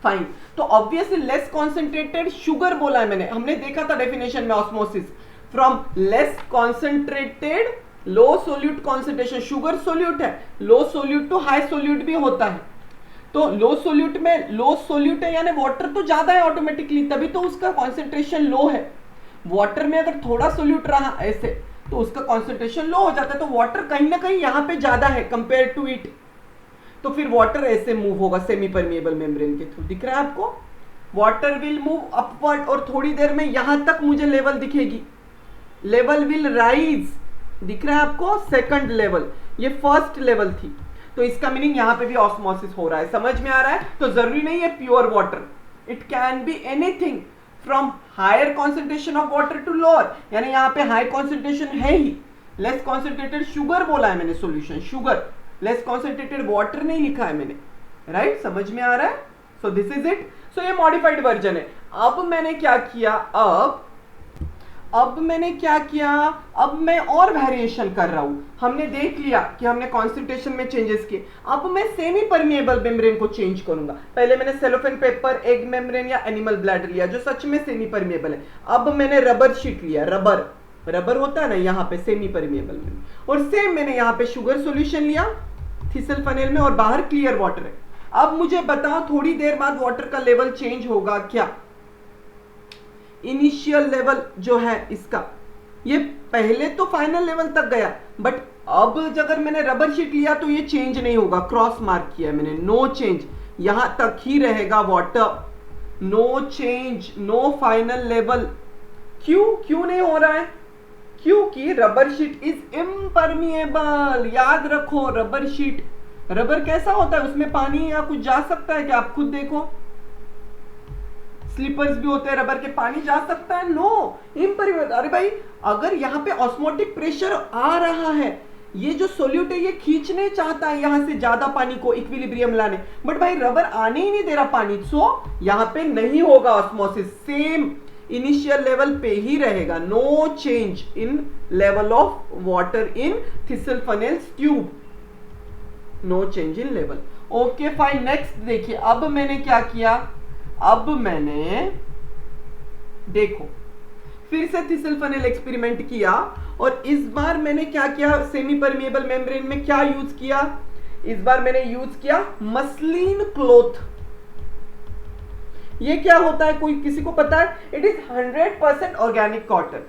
फाइन। तो ऑब्वियसली लेस कॉन्सेंट्रेटेड शुगर बोला है मैंने, हमने देखा था डेफिनेशन में osmosis. From less concentrated low solute concentration, sugar solute है, low solute to high solute भी होता है। तो लो सोल्यूट में लो सोल्यूट है यानी वाटर तो ज्यादा है ऑटोमेटिकली, तभी तो उसका कॉन्सेंट्रेशन लो है। वाटर में अगर थोड़ा सोल्यूट रहा ऐसे तो उसका कॉन्सेंट्रेशन लो हो जाता है, तो वाटर कहीं ना कहीं यहां पे ज्यादा है कंपेयर टू इट, तो फिर वाटर ऐसे मूव होगा सेमी परमिएबल मेम्ब्रेन के थ्रू। दिख रहा है आपको? वाटर विल मूव अपवर्ड, और थोड़ी देर में यहां तक मुझे लेवल दिखेगी, लेवल विल राइज। दिख रहा है आपको? सेकंड लेवल, ये फर्स्ट लेवल थी, तो इसका मीनिंग यहां पे भी ऑस्मोसिस हो रहा है। समझ में आ रहा है? तो जरूरी नहीं है pure water, it can be anything from higher concentration of water to lower, यानी यहां पे हाई कॉन्सेंट्रेशन है ही। लेस कॉन्सेंट्रेटेड शुगर बोला है मैंने, solution sugar, less concentrated water नहीं लिखा है मैंने। राइट, समझ में आ रहा है? So this is it. So ये मॉडिफाइड वर्जन है। अब मैंने क्या किया? अब मैंने क्या किया, अब मैं और वेरिएशन कर रहा हूं। हमने देख लिया कि हमने कॉन्सेंट्रेशन में चेंजेस किए, अब मैं सेमी परमिएबल मेम्ब्रेन को चेंज करूंगा। पहले मैंने सेलोफेन पेपर, एग मेम्ब्रेन या एनिमल ब्लैडर लिया जो सच में सेमी परमिएबल है। अब मैंने रबर शीट लिया, रबर होता है ना यहाँ पे सेमी परमिएबल में, और सेम मैंने यहाँ पे शुगर सॉल्यूशन लिया थिसल फनेल में, और बाहर क्लियर वाटर है। अब मुझे बताओ थोड़ी देर बाद वाटर का लेवल चेंज होगा क्या? इनिशियल लेवल जो है इसका, ये पहले तो फाइनल लेवल तक गया, बट अब अगर मैंने रबर शीट लिया तो ये चेंज नहीं होगा। क्रॉस मार्क किया मैंने, नो चेंज, यहां तक ही रहेगा water, no change, no final level. क्यों नहीं हो रहा है? क्योंकि रबर शीट इज इम्परमिएबल। याद रखो, रबर कैसा होता है, उसमें पानी या कुछ जा सकता है क्या? आप खुद देखो, स्लीपर्स भी होते हैं रबर के, पानी जा सकता है? No, impermeable. अरे भाई, अगर यहाँ पे ऑस्मोटिक प्रेशर आ रहा है, ये जो सोल्यूट है ये खींचने चाहता है यहां से ज्यादा पानी को इक्विलिब्रियम लाने, बट भाई रबर आने ही नहीं दे रहा पानी, सो यहाँ पे नहीं होगा ऑस्मोसिस, सेम इनिशियल लेवल पे ही रहेगा। No change in level of water in thistle funnels tube, no change in level. Okay fine, next देखिए, अब मैंने क्या किया, अब मैंने देखो फिर से थिसल फनेल एक्सपेरिमेंट किया, और इस बार मैंने क्या किया, सेमी परमिएबल मेम्ब्रेन में क्या यूज किया, इस बार मैंने यूज किया मसलिन क्लॉथ। ये क्या होता है, कोई किसी को पता है? It is 100% organic cotton.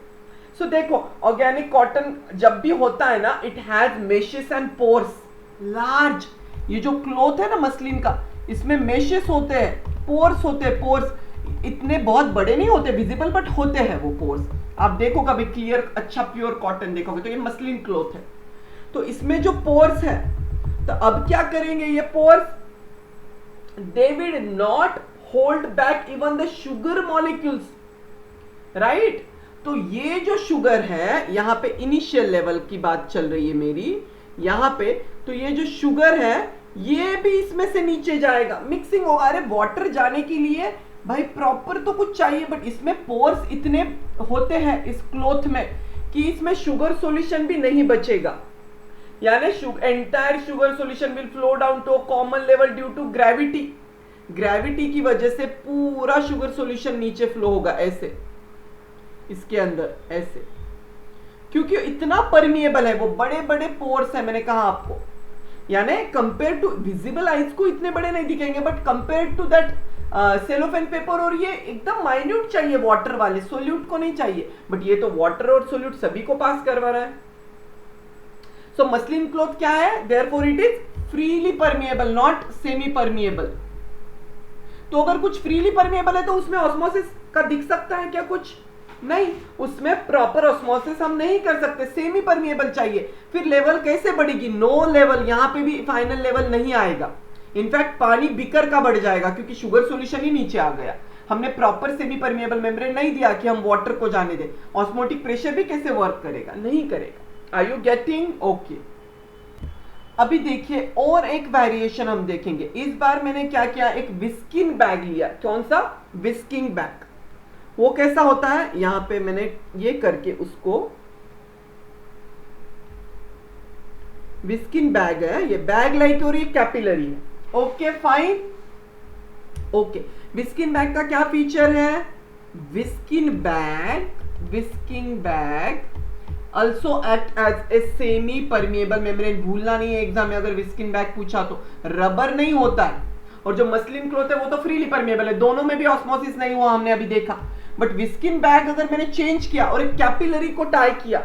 So देखो, ऑर्गेनिक कॉटन जब भी होता है ना, it has meshes and pores large. ये जो क्लॉथ है ना मसलिन का, इसमें मेशेस होते हैं, पोर्स होते हैं। पोर्स इतने बहुत बड़े नहीं होते विजिबल, बट होते हैं वो पोर्स। आप देखो कभी क्लियर अच्छा प्योर कॉटन देखोगे तो ये मसलिन क्लॉथ है, तो इसमें जो पोर्स है, तो अब क्या करेंगे, ये pores they will not hold back even the sugar molecules, right? तो ये जो शुगर है, यहां पे इनिशियल लेवल की बात चल रही है मेरी यहां पे, तो ये जो शुगर है ये भी इसमें से नीचे जाएगा, मिक्सिंग होगा। अरे वाटर जाने के लिए भाई प्रॉपर तो कुछ चाहिए, बट इसमें पोर्स इतने होते हैं इस क्लॉथ में कि इसमें शुगर सॉल्यूशन भी नहीं बचेगा, यानी entire sugar solution will flow down to common level due to gravity की वजह से पूरा शुगर सॉल्यूशन नीचे फ्लो होगा, ऐसे इसके अंदर ऐसे, क्योंकि इतना परमिएबल है, वो बड़े बड़े पोर्स है। मैंने कहा आपको, यानी कंपेयर टू विजिबल आइज को इतने बड़े नहीं दिखेंगे, but compare to that cellophane paper, और ये एकदम माइन्यूट चाहिए वाटर वाले, सोल्यूट को नहीं चाहिए, बट ये तो वाटर और सोल्यूट सभी को पास करवा रहा है। सो मसलिन क्लॉथ क्या है, therefore it is freely permeable, not semi permeable. तो अगर कुछ फ्रीली परमिएबल है तो उसमें ऑस्मोसिस का दिख सकता है क्या? कुछ नहीं, उसमें प्रॉपर ऑस्मोसिस हम नहीं कर सकते, सेमी परमिएबल चाहिए। फिर लेवल कैसे बढ़ेगी? नो लेवल, यहां पे भी फाइनल लेवल नहीं आएगा। इनफैक्ट पानी बिकर का बढ़ जाएगा, क्योंकि शुगर सॉल्यूशन ही नीचे आ गया। हमने प्रॉपर सेमी परमिएबल मेम्ब्रेन नहीं दिया कि हम वाटर को जाने दें। ऑस्मोटिक प्रेशर भी कैसे वर्क करेगा? नहीं करेगा। Are you getting? ओके, अभी देखिए और एक वेरिएशन हम देखेंगे। इस बार मैंने क्या किया, एक विस्किंग बैग लिया। कौन सा? Whisking bag. वो कैसा होता है, यहां पे मैंने ये करके उसको, विस्किन बैग है ये, बैग लाइक और ये कैपिलरी है। Okay fine, okay. Visking bag का क्या फीचर है? Visking bag also act as a semi permeable membrane। भूलना नहीं है एग्जाम में अगर विस्किन बैग पूछा तो, रबर नहीं होता है, और जो मसलिन क्लॉथ है वो तो फ्रीली परमेबल है, दोनों में भी ऑस्मोसिस नहीं हुआ, हमने अभी देखा। बट विस्किन बैग अगर मैंने चेंज किया और एक कैपिलरी को टाई किया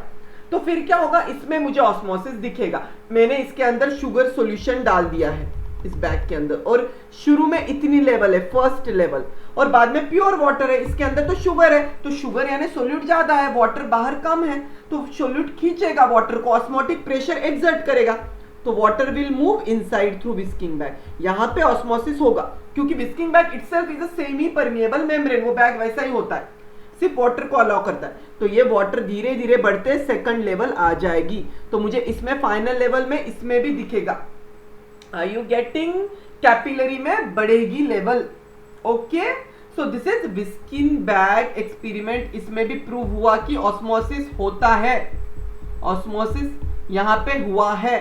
तो फिर क्या होगा, इसमें मुझे ऑस्मोसिस दिखेगा। मैंने इसके अंदर शुगर सॉल्यूशन डाल दिया है इस बैग के अंदर, और शुरू में इतनी लेवल है, फर्स्ट लेवल, और बाद में प्योर वाटर है। इसके अंदर तो शुगर है, तो शुगर यानी सोल्यूट ज्यादा है, वाटर बाहर कम है, तो सोल्यूट खींचेगा वाटर को, ऑस्मोटिक प्रेशर एक्सर्ट करेगा, तो water will move inside through whisking bag. यहां पे ऑस्मोसिस होगा क्योंकि whisking bag itself is a semi permeable membrane, वो बैग वैसा ही होता है, सिर्फ वाटर को अलाउ करता है। तो ये वाटर धीरे धीरे बढ़ते सेकंड लेवल आ जाएगी, तो मुझे इसमें फाइनल लेवल में इसमें भी दिखेगा। Are you getting? कैपिलरी में बढ़ेगी level. Okay, so this is visking bag experiment. इसमें भी प्रूव हुआ कि ऑस्मोसिस होता है, ऑस्मोसिस यहां पे हुआ है।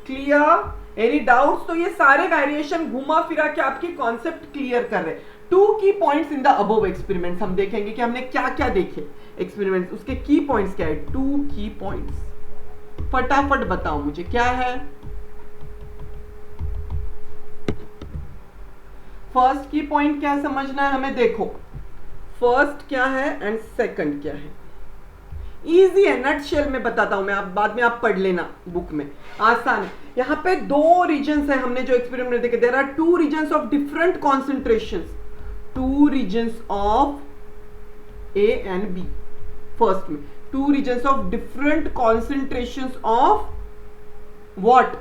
क्लियर? Any doubts? तो ये सारे वेरिएशन घुमा फिरा के आपकी कॉन्सेप्ट क्लियर कर रहे हैं। 2 की points in the above experiments हम देखेंगे कि हमने क्या क्या देखे एक्सपेरिमेंट्स, उसके की पॉइंट्स क्या है। 2 की पॉइंट्स फटाफट बताओ मुझे क्या है। फर्स्ट की पॉइंट क्या समझना है हमें, देखो फर्स्ट क्या है एंड सेकंड क्या है। इजी है, नटशेल में बताता हूं मैं, आप बाद में आप पढ़ लेना बुक में, आसान है। यहां पे 2 रीजन्स है हमने जो एक्सपेरिमेंट देखे। There are 2 regions of different concentrations, 2 regions of A and B. First में 2 regions of different concentrations of what,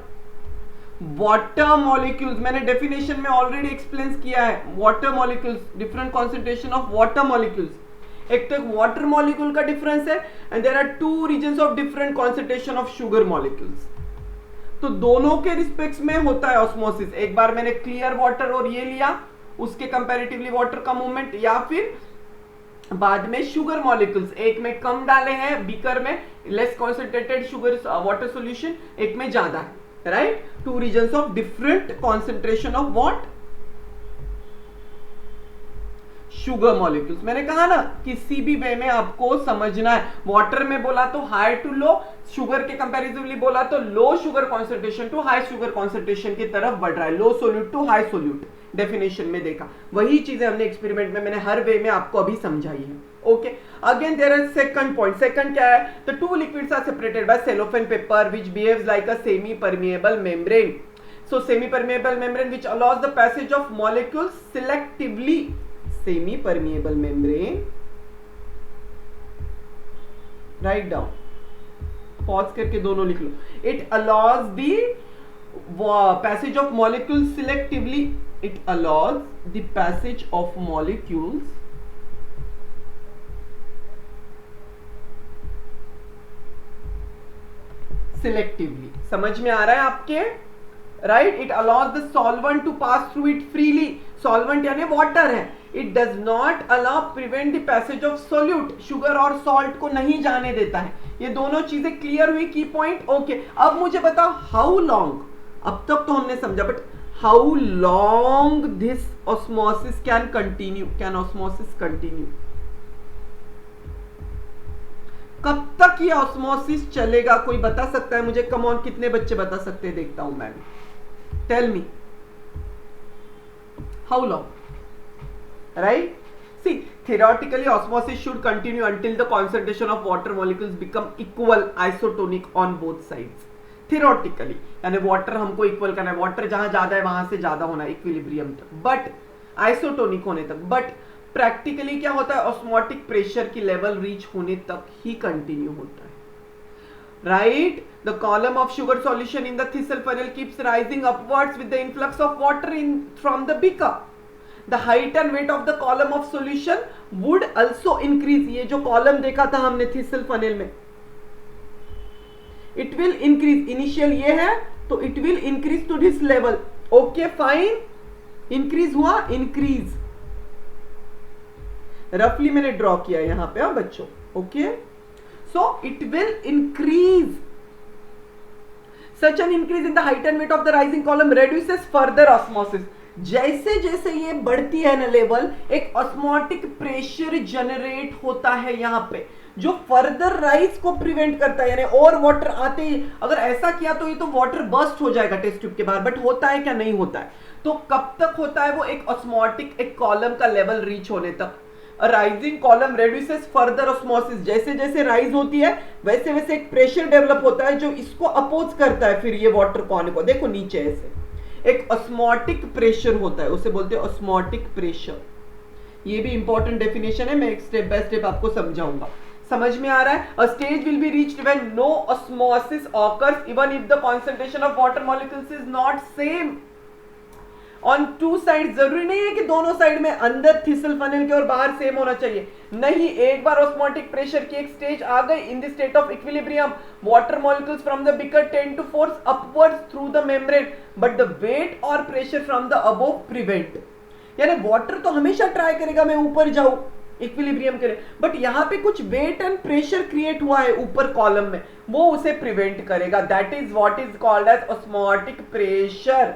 water molecules. मैंने डेफिनेशन में ऑलरेडी एक्सप्लेन किया है, water molecules, different concentration of water molecules. एक तो वाटर मॉलिक्यूल का डिफरेंस है and there are 2 regions of different concentration of sugar molecules. तो दोनों के रिस्पेक्ट्स में होता है ऑस्मोसिस। एक बार मैंने क्लियर वाटर और ये लिया, उसके कंपैरेटिवली वाटर का मूवमेंट, या फिर बाद में शुगर मॉलिक्यूल्स, एक में कम डाले हैं बीकर में, less concentrated sugar water solution, एक में ज्यादा है, right. 2 regions of different concentration of what, sugar molecules. मैंने कहा ना किसी भी वे में आपको समझना है। वाटर में बोला तो हाई टू लो, शुगर के कंपैरेटिवली बोला तो low sugar concentration to high sugar concentration की तरफ बढ़ रहा है, low solute to high solute. Definition में देखा, वही चीजें हमने एक्सपेरिमेंट में मैंने हर वे में आपको अभी समझाई है। Okay, again there is second point. Second क्या है, the 2 liquids are separated by cellophane paper which behaves like a semi permeable membrane. So semi permeable membrane which allows the passage of molecules selectively, semi permeable membrane, write down, pause करके दोनों लिख लो। It allows the passage of molecules selectively, it allows the passage of molecules selectively। समझ में आ रहा है आपके, right. It allows the solvent to pass through it freely, solvent यानी वाटर है। It does not allow prevent the passage of solute, sugar और सॉल्ट को नहीं जाने देता है। ये दोनों चीजें क्लियर हुई, की पॉइंट। ओके, अब मुझे बताओ हाउ लॉन्ग, अब तक तो हमने समझा, but how long this osmosis can continue, can osmosis continue, कब तक ये ऑस्मोसिस चलेगा, कोई बता सकता है मुझे? कम ऑन, कितने बच्चे बता सकते हैं, देखता हूं मैं। Tell me how long, right. See, theoretically osmosis should continue until the concentration of water molecules become equal isotonic on both sides। theoretically यानी वाटर हमको इक्वल करना है, वाटर जहां ज्यादा है वहां से ज्यादा होना है इक्विलिब्रियम तक, बट आइसोटोनिक होने तक। बट प्रैक्टिकली क्या होता है, ऑस्मोटिक प्रेशर की लेवल रीच होने तक ही कंटिन्यू होता है, right. The column of sugar solution in the thistle funnel keeps rising upwards with the influx of water in from the beaker. The height and weight of the column of solution would also increase. ये जो कॉलम देखा था हमने थिसल फनेल में, इट विल इंक्रीज, इनिशियल ये है तो it will increase to this level. Okay fine, increase हुआ, इंक्रीज रफली मैंने ड्रॉ किया यहां पे बच्चों। Okay, so it will increase, such an increase in the height and weight of the rising column reduces further osmosis. जैसे जैसे ये बढ़ती है ना लेवल, एक ऑस्मोटिक प्रेशर जनरेट होता है यहां पे, जो फर्दर राइज को प्रिवेंट करता है। यानी और वाटर आते ही अगर ऐसा किया तो ये तो वाटर बर्स्ट हो जाएगा टेस्ट ट्यूब के बाहर, बट होता है क्या, नहीं होता है। तो कब तक होता है वो, एक ऑस्मोटिक, एक कॉलम का लेवल रीच होने तक। Rising column reduces further osmosis, जैसे जैसे राइज होती है वैसे वैसे एक प्रेशर डेवलप होता है जो इसको अपोज करता है, फिर ये वाटर को आने को। देखो नीचे ऐसे एक ऑस्मोटिक प्रेशर होता है, उसे बोलते हैं ऑस्मोटिक प्रेशर। ये भी इंपॉर्टेंट डेफिनेशन है, मैं स्टेप बाय स्टेप आपको समझाऊंगा। समझ में आ रहा है? A stage will be reached when no osmosis occurs even if the concentration of water molecules is not same on two side. जरूरी नहीं है कि दोनों साइड में, अंदर थिसल फनेल के और बाहर सेम होना चाहिए, नहीं। एक बार ऑस्मोटिक प्रेशर की एक स्टेज आ गई, in the state of equilibrium water molecules from the beaker tend to force upwards through the membrane, but the weight और pressure from the above prevent. यानी वाटर तो हमेशा ट्राई करेगा मैं ऊपर जाऊं इक्विलिब्रियम के लिए, बट यहां पे कुछ वेट एंड प्रेशर क्रिएट हुआ है ऊपर कॉलम में, वो उसे प्रिवेंट करेगा। That is what is called as osmotic pressure.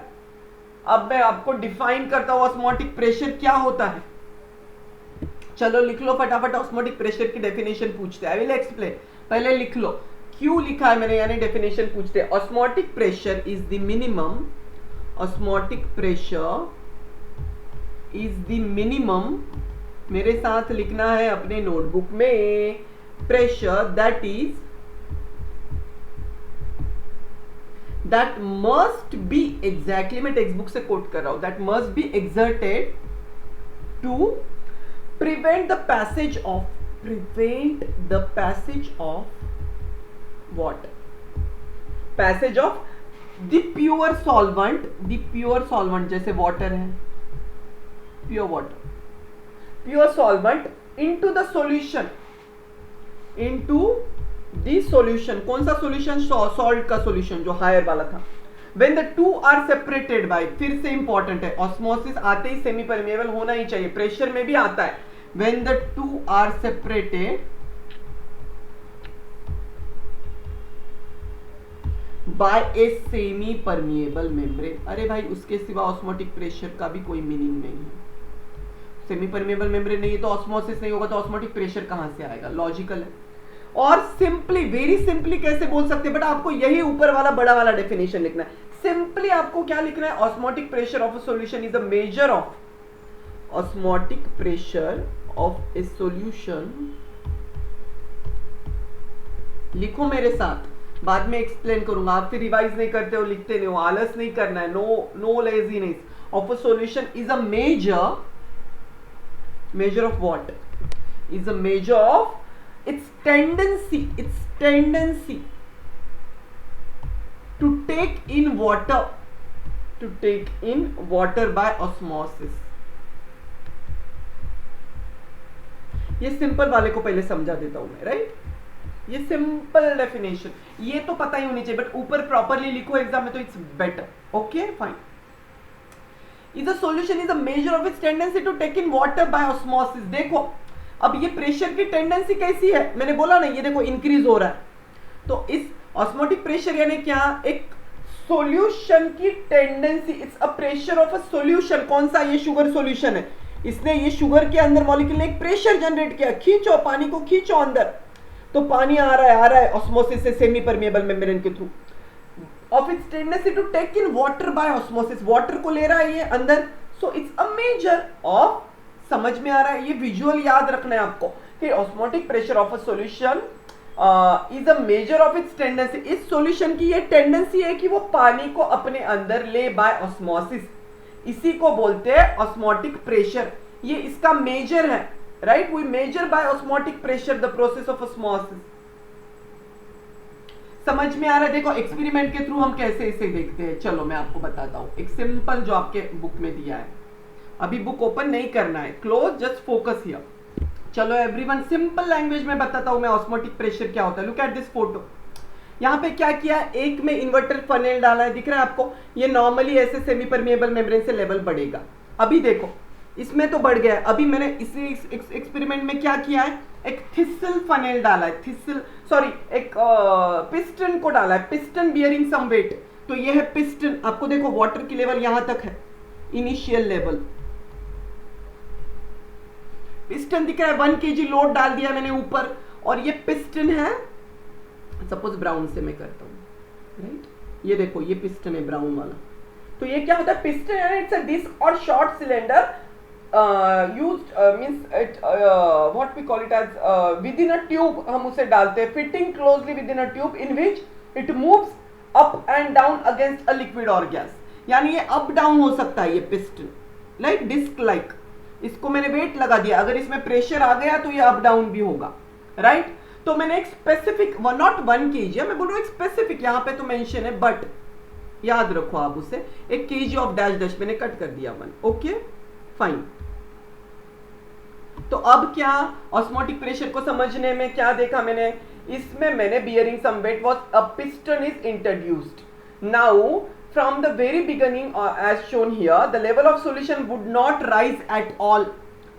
अब मैं आपको डिफाइन करता हूं ऑस्मोटिक प्रेशर क्या होता है। चलो लिख लो फटाफट, ऑस्मोटिक प्रेशर की डेफिनेशन पूछते हैं। आई विल एक्सप्लेन, पहले लिख लो क्यों लिखा है मैंने, यानी डेफिनेशन पूछते हैं। Osmotic pressure is the minimum, osmotic pressure is the minimum, मेरे साथ लिखना है अपने नोटबुक में, pressure that must be, exactly मैं टेक्स्ट बुक से कोट कर रहा हूं, that must be exerted to prevent the passage of what, passage of the pure solvent जैसे water है, pure water, pure solvent into the solution, कौन सा solution, salt का solution जो higher वाला था। When the two are separated by, फिर से इंपॉर्टेंट है, ऑस्मोसिस आते ही सेमी परमिएबल होना ही चाहिए, प्रेशर में भी आता है। When the two are separated by a semi permeable membrane, अरे भाई उसके सिवा ऑस्मोटिक प्रेशर का भी कोई मीनिंग नहीं है। सेमी परमिएबल मेम्ब्रेन नहीं है तो ऑस्मोसिस नहीं होगा, तो ऑस्मोटिक प्रेशर कहां से आएगा, लॉजिकल है। और सिंपली, वेरी सिंपली कैसे बोल सकते हैं, बट आपको यही ऊपर वाला बड़ा वाला डेफिनेशन लिखना है। सिंपली आपको क्या लिखना है, osmotic pressure of a solution is a measure of, osmotic pressure of A solution, लिखो मेरे साथ, बाद में एक्सप्लेन करूंगा, आप फिर रिवाइज नहीं करते हो, लिखते नहीं हो, आलस नहीं करना है, no laziness, of a solution is a measure of what, is a measure of its tendency to take in water by osmosis। ये सिंपल वाले को पहले समझा देता हूं मैं, राइट, ये सिंपल डेफिनेशन, ये तो पता ही होनी चाहिए, बट ऊपर प्रॉपरली लिखो एग्जाम में तो it's better. Okay fine, is a solution is a measure of its tendency to take in water by osmosis। देखो अब ये प्रेशर की टेंडेंसी कैसी है, मैंने बोला ना, ये देखो इंक्रीज हो रहा है, तो इस ऑस्मोटिक प्रेशर यानी क्या, एक सॉल्यूशन की tendency, it's a pressure of a solution. कौन सा, ये शुगर सॉल्यूशन है, इसने ये शुगर के अंदर मॉलिक्यूल ने एक प्रेशर जनरेट किया, खींचो पानी को, खींचो अंदर, तो पानी आ रहा है ऑस्मोसिस से सेमी परमिएबल मेम्ब्रेन के through, of its tendency to take in water by osmosis, water को ले रहा है ये अंदर, so it's a measure of, समझ में आ रहा है, ये विजुअल याद रखना है आपको कि osmotic pressure of a solution is a measure of its tendency, इस solution की ये टेंडेंसी है कि वो पानी को अपने अंदर ले by osmosis, इसी को बोलते हैं osmotic pressure, ये इसका मेजर है, right, we measure by osmotic pressure the process of osmosis। समझ में आ रहा है, देखो एक्सपेरिमेंट के थ्रू हम कैसे इसे देखते हैं, चलो मैं आपको बताता हूं, एक सिंपल जो आपके बुक में दिया है, अभी बुक ओपन नहीं करना है, क्लोज, जस्ट फोकस हियर। चलो एवरीवन, सिंपल लैंग्वेज में बताता हूं मैं ऑस्मोटिक प्रेशर क्या होता है। लुक एट दिस फोटो, यहाँ पे क्या किया है, एक में इन्वर्टर फनेल डाला है, दिख रहा है आपको, ये नॉर्मली ऐसे सेमी परमिएबल मेम्ब्रेन से लेवल बढ़ेगा, अभी देखो इसमें तो बढ़ गया है, अभी मैंने इसी एक्सपेरिमेंट में क्या किया है, एक थिसल फनेल डाला है, एक पिस्टन को डाला है, पिस्टन बियरिंग सम वेट, तो ये है पिस्टन, आपको देखो वाटर की लेवल यहां तक है, इनिशियल लेवल, पिस्टन दिख रहा है, 1 kg लोड डाल दिया मैंने ऊपर, और ये पिस्टन है, सपोज ब्राउन से मैं करता हूं, राइट, ये देखो ये पिस्टन है ब्राउन वाला, तो ये क्या होता है, पिस्टन यानी इट्स अ डिस्क और short cylinder used means it what we call it as within a tube, हम उसे डालते हैं, fitting closely within a tube in which it moves up and down against a liquid or gas, यानी ये अप डाउन हो सकता है ये पिस्टन, लाइक डिस्क लाइक, इसको मैंने वेट लगा दिया, अगर इसमें प्रेशर आ गया तो ये अप डाउन भी होगा, राइट। तो मैंने एक स्पेसिफिक, नॉट 1 kg, मैं बोल रहा हूँ एक स्पेसिफिक, यहाँ पे तो मेंशन है, बट याद रखो आप उसे, एक kg ऑफ डैश डैश मैंने कट कर दिया 1, ओके फाइन। तो अब क्या, ऑस्मोटिक प्रेशर को समझने में क्या देखा मैंने, इसमें मैंने bearing some weight was a piston is introduced, now from the very beginning as shown here the level of solution would not rise at all.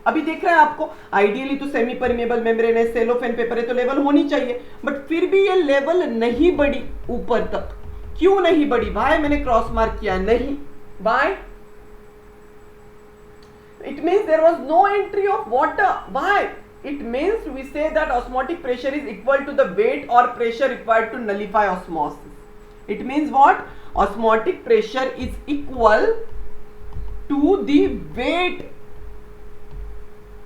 अभी देख रहे हैं आपको, आइडियली तो सेमी परमेबल मेम्ब्रेन है, सेलोफेन पेपर है, तो लेवल होनी चाहिए, बट फिर भी ये लेवल नहीं बढ़ी ऊपर तक. क्यों नहीं बढ़ी? भाई मैंने क्रॉस मार्क किया नहीं. Why? It means there was no entry of water. Why? It means we say that osmotic pressure is equal to the weight or pressure required to nullify osmosis. It means what? Osmotic pressure is equal to the weight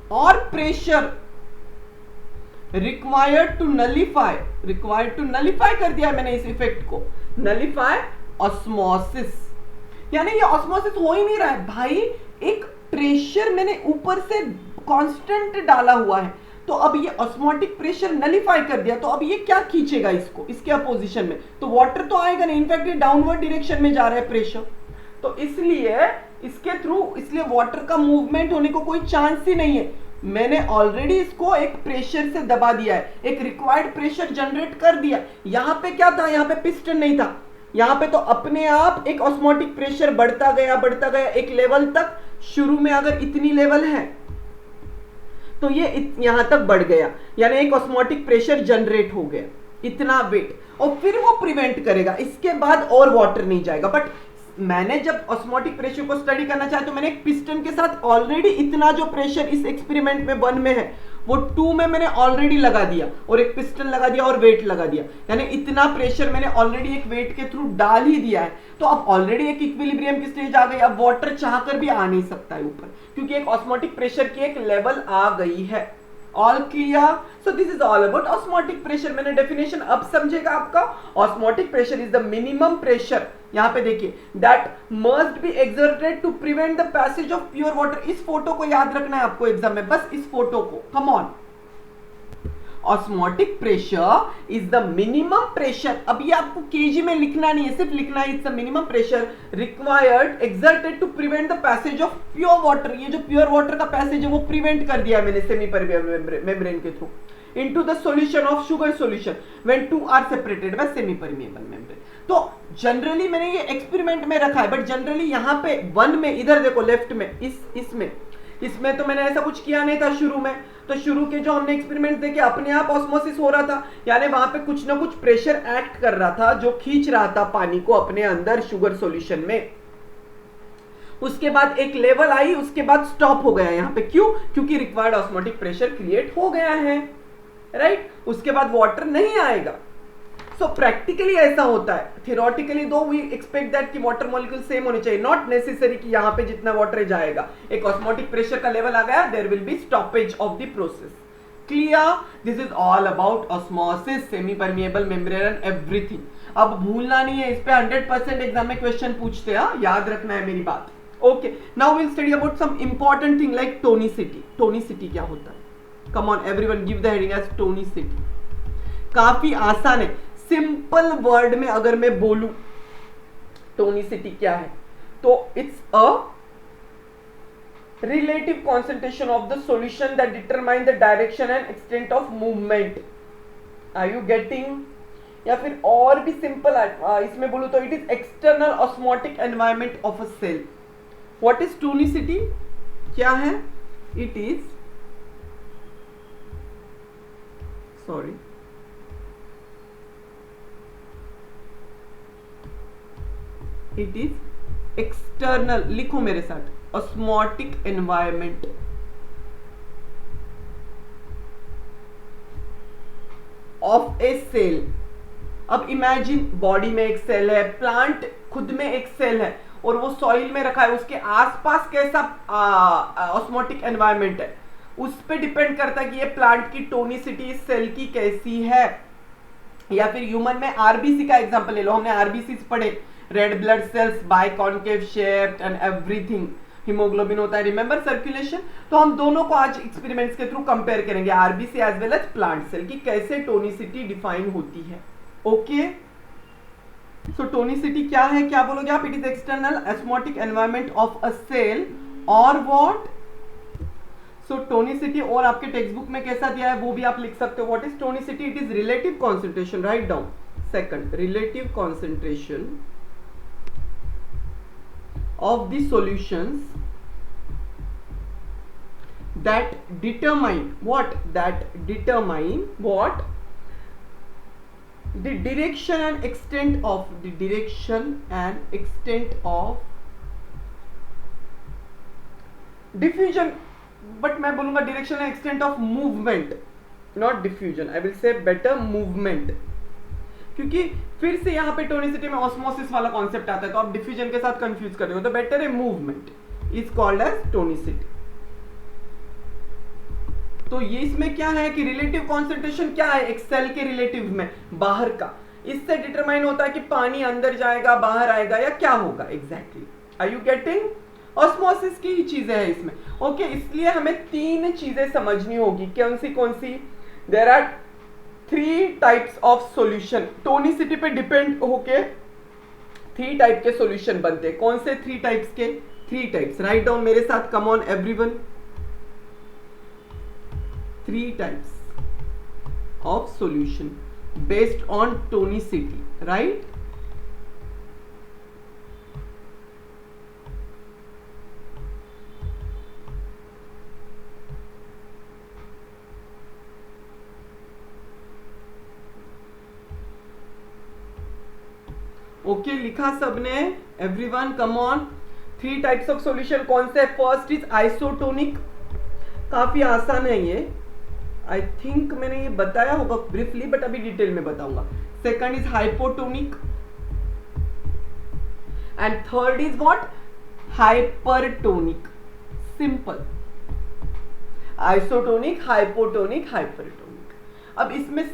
or pressure required to nullify. Required to nullify कर दिया मैंने इस इफेक्ट को. Nullify osmosis. यानी ये ऑस्मोसिस हो ही नहीं रहा है भाई, एक प्रेशर मैंने ऊपर से कांस्टेंट डाला हुआ है, तो अब ये ऑस्मोटिक प्रेशर नलिफाई कर दिया, तो अब ये क्या खींचेगा इसको, इसके अपोजिशन में, तो वाटर तो आएगा नहीं, इनफैक्ट ये डाउनवर्ड डायरेक्शन में जा रहा है प्रेशर, तो इसलिए इसके थ्रू, इसलिए वाटर का मूवमेंट होने को कोई चांस ही नहीं है. मैंने ऑलरेडी इसको एक प्रेशर से दबा दिया है, एक रिक्वायर्ड प्रेशर जनरेट कर दिया. यहां पे क्या था? यहां पे पिस्टन नहीं था, यहां पे तो अपने आप एक ऑस्मोटिक प्रेशर बढ़ता गया एक लेवल तक. शुरू में अगर इतनी लेवल है तो ये यहां तक बढ़ गया, यानी एक ऑस्मोटिक प्रेशर जनरेट हो गया, इतना वेट, और फिर वो प्रिवेंट करेगा, इसके बाद और वाटर नहीं जाएगा. बट मैंने जब ऑस्मोटिक प्रेशर को स्टडी करना चाहे तो मैंने एक पिस्टन के साथ ऑलरेडी इतना जो प्रेशर इस एक्सपेरिमेंट में 1 में है वो 2 में मैंने ऑलरेडी लगा दिया, और एक पिस्टन लगा दिया और वेट लगा दिया, यानी इतना प्रेशर मैंने ऑलरेडी एक वेट के थ्रू डाल ही दिया है. तो अब ऑलरेडी एक इक्विलिब्रियम की स्टेज आ गई, अब वाटर चाहकर भी आ नहीं सकता है ऊपर, क्योंकि एक ऑस्मोटिक प्रेशर की एक लेवल आ गई है. All clear? So this is all about osmotic pressure. मैंने डेफिनेशन अब समझेगा आपका. Osmotic pressure is the minimum pressure, यहां पे देखिए, that must be exerted to prevent the passage of pure water. इस फोटो को याद रखना है आपको एग्जाम में, बस इस फोटो को. Come on. Osmotic pressure is the minimum pressure. अब ये आपको केजी में लिखना नहीं है, सिर्फ लिखना है it's the minimum pressure required exerted to prevent the passage of pure water. ये जो प्योर वाटर का पैसेज है वो प्रिवेंट कर दिया है मैंने सेमी परमेबल मेम्ब्रेन के through into the solution of sugar solution when two are separated by semi permeable membrane. तो जनरली मैंने ये एक्सपेरिमेंट में रखा है, बट जनरली यहाँ पे 1 में, इधर देखो लेफ्ट में, इसमें तो मैंने ऐसा कुछ किया नहीं था शुरू में. तो शुरू के जो हमने एक्सपेरिमेंट देखे अपने आप ऑस्मोसिस हो रहा था, यानी वहां पे कुछ ना कुछ प्रेशर एक्ट कर रहा था जो खींच रहा था पानी को अपने अंदर शुगर सॉल्यूशन में. उसके बाद एक लेवल आई, उसके बाद स्टॉप हो गया यहाँ पे. क्यों? क्योंकि रिक्वायर्ड ऑस्मोटिक प्रेशर क्रिएट हो गया है, राइट? उसके बाद वाटर नहीं आएगा. सो प्रैक्टिकली ऐसा होता है. थियोरेटिकली दो वी एक्सपेक्ट दैट कि वाटर मॉलिक्यूल सेम होने चाहिए, नॉट नेसेसरी कि यहाँ पे जितना वाटर जाएगा, एक ऑस्मोटिक प्रेशर का लेवल आ गया, there will be stoppage of the process. Clear? This is all about osmosis, semi permeable membrane and everything. अब भूलना नहीं है, इस पे 100% एग्जाम में क्वेश्चन पूछते हैं, याद रखना है मेरी बात. Okay, now will study about some important thing like tonicity. Tonicity क्या होता है? Come on everyone, give the heading as tonicity. काफी आसान है, सिंपल वर्ड में अगर मैं बोलूं टोनिसिटी क्या है, तो it's a relative concentration of the solution that determine the direction and extent of movement. Are you getting? या फिर और भी सिंपल इसमें बोलूं तो it is external osmotic environment of a cell. What is tonicity? क्या है? It is, sorry, it is external, लिखो मेरे साथ, osmotic environment of a cell. अब इमेजिन बॉडी में एक सेल है, प्लांट खुद में एक सेल है, और वो सॉइल में रखा है, उसके आसपास कैसा ऑस्मोटिक एनवायरमेंट है, उस पे डिपेंड करता है कि ये प्लांट की टोनिसिटी इस सेल की कैसी है. या फिर ह्यूमन में आरबीसी का एग्जांपल ले लो, हमने आरबीसी पढ़े, red blood cells, biconcave shaped and everything. Haemoglobin होता है, रिमेंबर सर्कुलेशन. तो हम दोनों को आज एक्सपेरिमेंट्स के थ्रू कंपेयर करेंगे, RBC as well as plant cell, की कैसे टोनिसिटी डिफाइन होती है. ओके, सो टोनिसिटी क्या है, क्या बोलोगे आप? It is external osmotic environment of a cell और व्हाट. सो टोनिसिटी, और आपके टेक्स्ट बुक में कैसा दिया है वो भी आप लिख सकते हो. What is tonicity? It is relative concentration, write down. Second, relative concentration of the solutions that determine what? That determine what? The direction and extent of diffusion, but मैं बोलूंगा direction and extent of movement, not diffusion. I will say better movement, क्योंकि फिर से यहाँ पे टोनिसिटी में ऑस्मोसिस वाला कॉन्सेप्ट आता है, तो आप डिफ्यूजन के साथ कंफ्यूज कर रहे हो, तो बेटर है movement is called as tonicity. तो ये इसमें क्या है कि रिलेटिव कॉन्सेंट्रेशन क्या है एक सेल के रिलेटिव में बाहर का, इससे डिटरमाइन होता है कि पानी अंदर जाएगा बाहर आएगा या क्या होगा exactly. Are you getting? Osmosis की ही चीजें हैं इसमें। ओके, इसलिए हमें तीन चीजें समझनी होगी। कौन सी? There are 3 types of solution. Tonicity पे डिपेंड होके 3 टाइप के सॉल्यूशन बनते हैं। कौन से 3 टाइप्स के? 3 टाइप्स। राइट डाउन मेरे साथ, कम on everyone. 3 types of solution based on tonicity, right? Okay, लिखा सबने? Everyone come on. 3 types of solution कौन से? फर्स्ट इज आइसोटोनिक, काफी आसान है ये, आई थिंक मैंने ये बताया होगा ब्रीफली, बट अभी डिटेल में बताऊंगा। Second is hypotonic and third is what? Hypertonic. Simple, isotonic, hypotonic, hypertonic. अब इसमें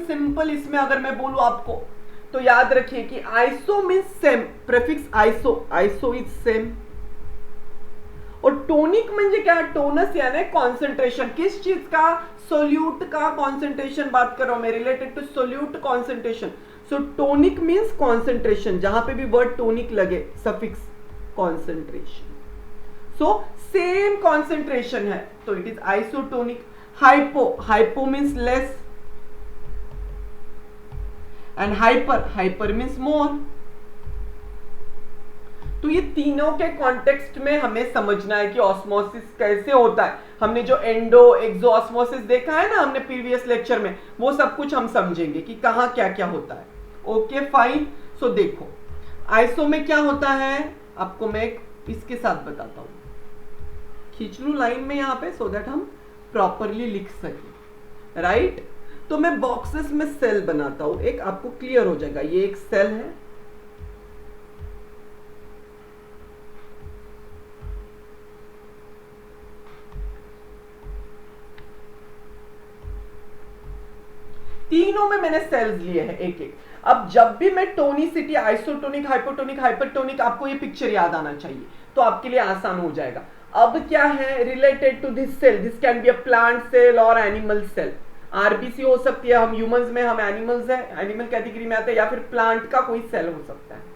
सिंपल इसमें अगर मैं बोलूं आपको, तो याद रखिए कि iso means same, prefix iso is same. और टोनिक म्हणजे क्या? टोनस यानी कॉन्सेंट्रेशन। किस चीज का? सोल्यूट का कॉन्सेंट्रेशन बात कर रहा हूं मैं, related to solute concentration. So tonic means concentration, जहां पे भी वर्ड टोनिक लगे, suffix concentration. So same concentration है, तो it is isotonic. Hypo means less and hyper means more. तो ये तीनों के कॉन्टेक्स्ट में हमें समझना है कि ऑस्मोसिस कैसे होता है। हमने जो एंडो एक्सो ऑस्मोसिस देखा है ना हमने प्रीवियस लेक्चर में, वो सब कुछ हम समझेंगे कि कहां क्या क्या होता है। Okay fine. सो देखो आइसो में क्या होता है, आपको मैं इसके साथ बताता हूं। खींच लूं लाइन में यहां पे, सो दैट हम प्रॉपरली लिख सके। राइट, तो मैं बॉक्सेस में सेल बनाता हूं, एक आपको क्लियर हो जाएगा। ये एक सेल है, तीनों में मैंने सेल्स लिए हैं एक एक। अब जब भी मैं टोनिसिटी, आइसोटोनिक, हाइपोटोनिक, हाइपरटोनिक, आपको ये पिक्चर याद आना चाहिए, तो आपके लिए आसान हो जाएगा। अब क्या है related to this cell, this can be a plant cell और एनिमल सेल। आरबीसी हो सकती है, हम ह्यूमंस में हम एनिमल्स है, एनिमल कैटेगरी में आते हैं, या फिर प्लांट का कोई सेल हो सकता है।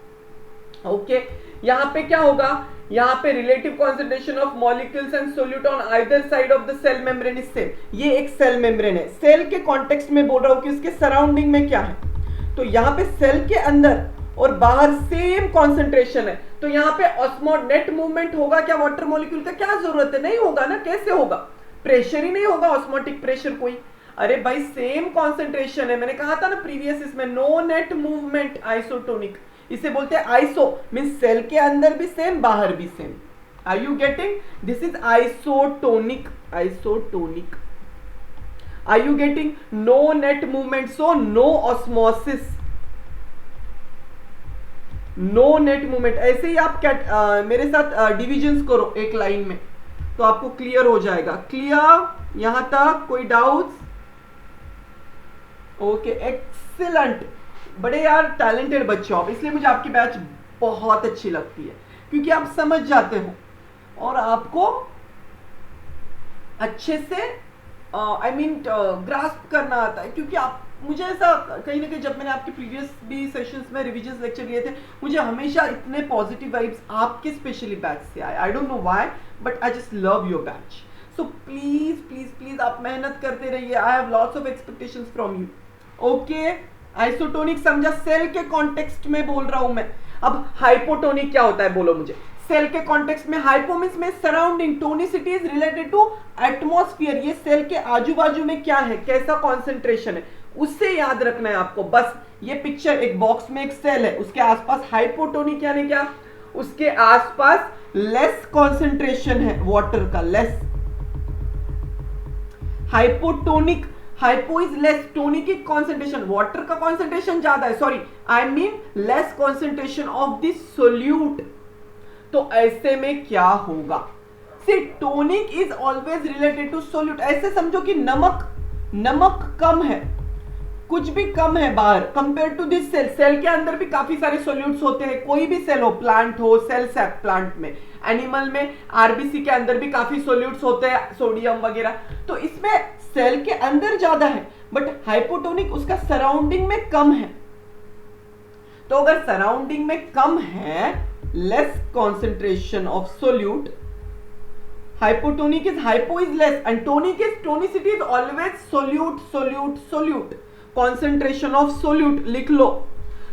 ओके, यहां पे क्या होगा, यहां पे relative concentration of molecules and solute on either side of the cell membrane is same. ये एक सेल मेम्ब्रेन है, सेल के कॉन्टेक्स्ट में बोल रहा हूं कि उसके सराउंडिंग में क्या है। तो यहां पे सेल के अंदर और बाहर सेम कॉन्सेंट्रेशन है, तो यहां पे ऑस्मोनेट मूवमेंट होगा क्या वाटर मॉलिक्यूल का? क्या जरूरत है? नहीं होगा ना। कैसे होगा? प्रेशर ही नहीं होगा, ऑस्मोटिक प्रेशर कोई। अरे भाई सेम कॉन्सेंट्रेशन है, मैंने कहा था ना प्रीवियस इसमें, नो नेट मूवमेंट, आइसोटोनिक। इसे बोलते हैं आइसो, मींस सेल के अंदर भी सेम बाहर भी same. Are you getting? This is isotonic, isotonic. Are you getting? No net movement, so no osmosis, no net movement. ऐसे ही आप मेरे साथ डिविजन्स करो एक लाइन में, तो आपको क्लियर हो जाएगा। क्लियर यहां तक? कोई डाउट्स? Okay, excellent. बड़े यार टैलेंटेड बच्चे हो आप, इसलिए मुझे आपकी बैच बहुत अच्छी लगती है, क्योंकि आप समझ जाते हो और आपको अच्छे से आई मीन ग्रास्प करना आता है। क्योंकि आप, मुझे ऐसा कहीं ना कहीं, जब मैंने आपके प्रीवियस भी सेशंस में रिविजन लेक्चर लिए थे, मुझे हमेशा इतने पॉजिटिव वाइब्स आपके स्पेशली बैच से आए। I don't know why, but I just love your batch. So please please please आप मेहनत करते रहिए। I have lots of expectations from you. Okay isotonic समझा, सेल के कॉन्टेक्स्ट में बोल रहा हूं मैं। अब हाइपोटोनिक क्या होता है बोलो मुझे। सेल के कॉन्टेक्स्ट में हाइपो मींस में surrounding, tonicity is related to atmosphere, ये सेल के आजू बाजू में क्या है, कैसा कॉन्सेंट्रेशन है, उससे याद रखना है आपको बस। ये पिक्चर, एक बॉक्स में एक सेल है, उसके आसपास हाइपोटोनिक यानी क्या, उसके आसपास लेस कॉन्सेंट्रेशन है वाटर का, less. Hypotonic, hypo is less, tonic की कॉन्सेंट्रेशन, वाटर का कॉन्सेंट्रेशन ज्यादा है, sorry I mean less concentration of this solute. तो ऐसे में क्या होगा, see tonic is always related to solute. ऐसे समझो कि नमक कम है, कुछ भी कम है बाहर compare to this cell. Cell के अंदर भी काफी सारे सोल्यूट्स होते हैं, कोई भी सेल हो, प्लांट हो, सेल सैप प्लांट में, एनिमल में, आरबीसी के अंदर भी काफी सोल्यूट्स होते हैं, सोडियम वगैरह। तो इसमें सेल के अंदर ज्यादा है, बट हाइपोटोनिक उसका सराउंडिंग में कम है। तो अगर सराउंडिंग में कम है, less concentration of solute, hypotonic is, hypo is less and tonic is, tonicity is always solute, concentration of solute लिख लो।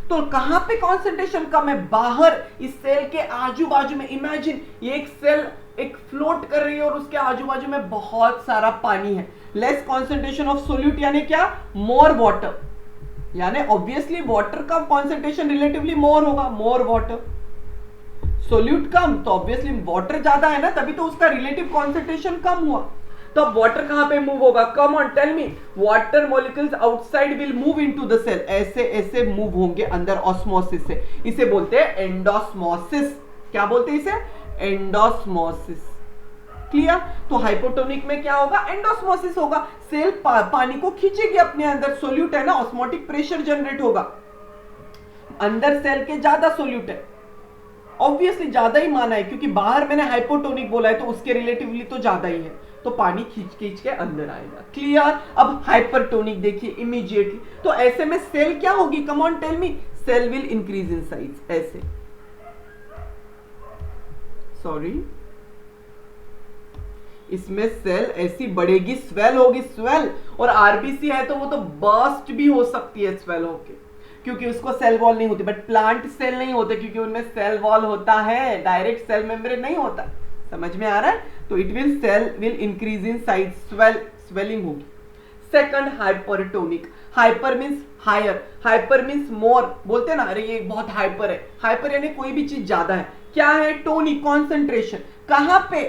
तो कहां पे concentration कम है, बाहर इस सेल के आजू बाजू में। इमेजिन ये एक सेल एक फ्लोट कर रही है और उसके आजू बाजू में बहुत सारा पानी है। लेस concentration of solute यानी क्या, मोर वाटर, यानी ऑब्वियसली वाटर का concentration रिलेटिवली मोर होगा, मोर वाटर। सोल्यूट कम तो ऑब्वियसली वाटर ज्यादा है ना, तभी तो उसका रिलेटिव कॉन्सेंट्रेशन कम हुआ। तो अब वाटर कहां पे मूव होगा, come on tell me. Water molecules outside will move into the cell, ऐसे ऐसे मूव होंगे अंदर ऑस्मोसिस से। इसे बोलते हैं एंडोस्मोसिस। क्या बोलते हैं इसे, एंडोस्मोसिस। क्लियर। तो हाइपोटोनिक में क्या होगा, एंडोस्मोसिस होगा, सेल पानी को खींचेगी अपने अंदर, सोल्यूट है ना, ऑस्मोटिक प्रेशर जनरेट होगा, अंदर सेल के ज्यादा सोल्यूट है, ऑब्वियसली ज्यादा ही माना है क्योंकि बाहर मैंने हाइपोटोनिक बोला है तो उसके रिलेटिवली तो ज्यादा ही है, तो पानी खींच के अंदर आएगा। क्लियर। अब हाइपरटोनिक देखिए इमीडिएटली, तो ऐसे में सेल क्या होगी, come on tell me, cell will increase in size, ऐसे, सॉरी इसमें सेल ऐसी बढ़ेगी, स्वेल होगी, स्वेल। और आरबीसी है तो वो तो बर्स्ट भी हो सकती है स्वेल होके, क्योंकि उसको सेल वॉल नहीं होती, बट प्लांट सेल नहीं होते क्योंकि उनमें सेल वॉल होता है, डायरेक्ट सेल मेम्ब्रेन नहीं होता। समझ में आ रहा है। तो it will, cell will increase in size, swelling होगी। Second hypertonic, hyper means higher, hyper means more, बोलते हैं ना, अरे ये बहुत हाइपर है, हाइपर यानी कोई भी चीज ज्यादा है। क्या है, टोनिक, कॉन्सेंट्रेशन, कहां पे,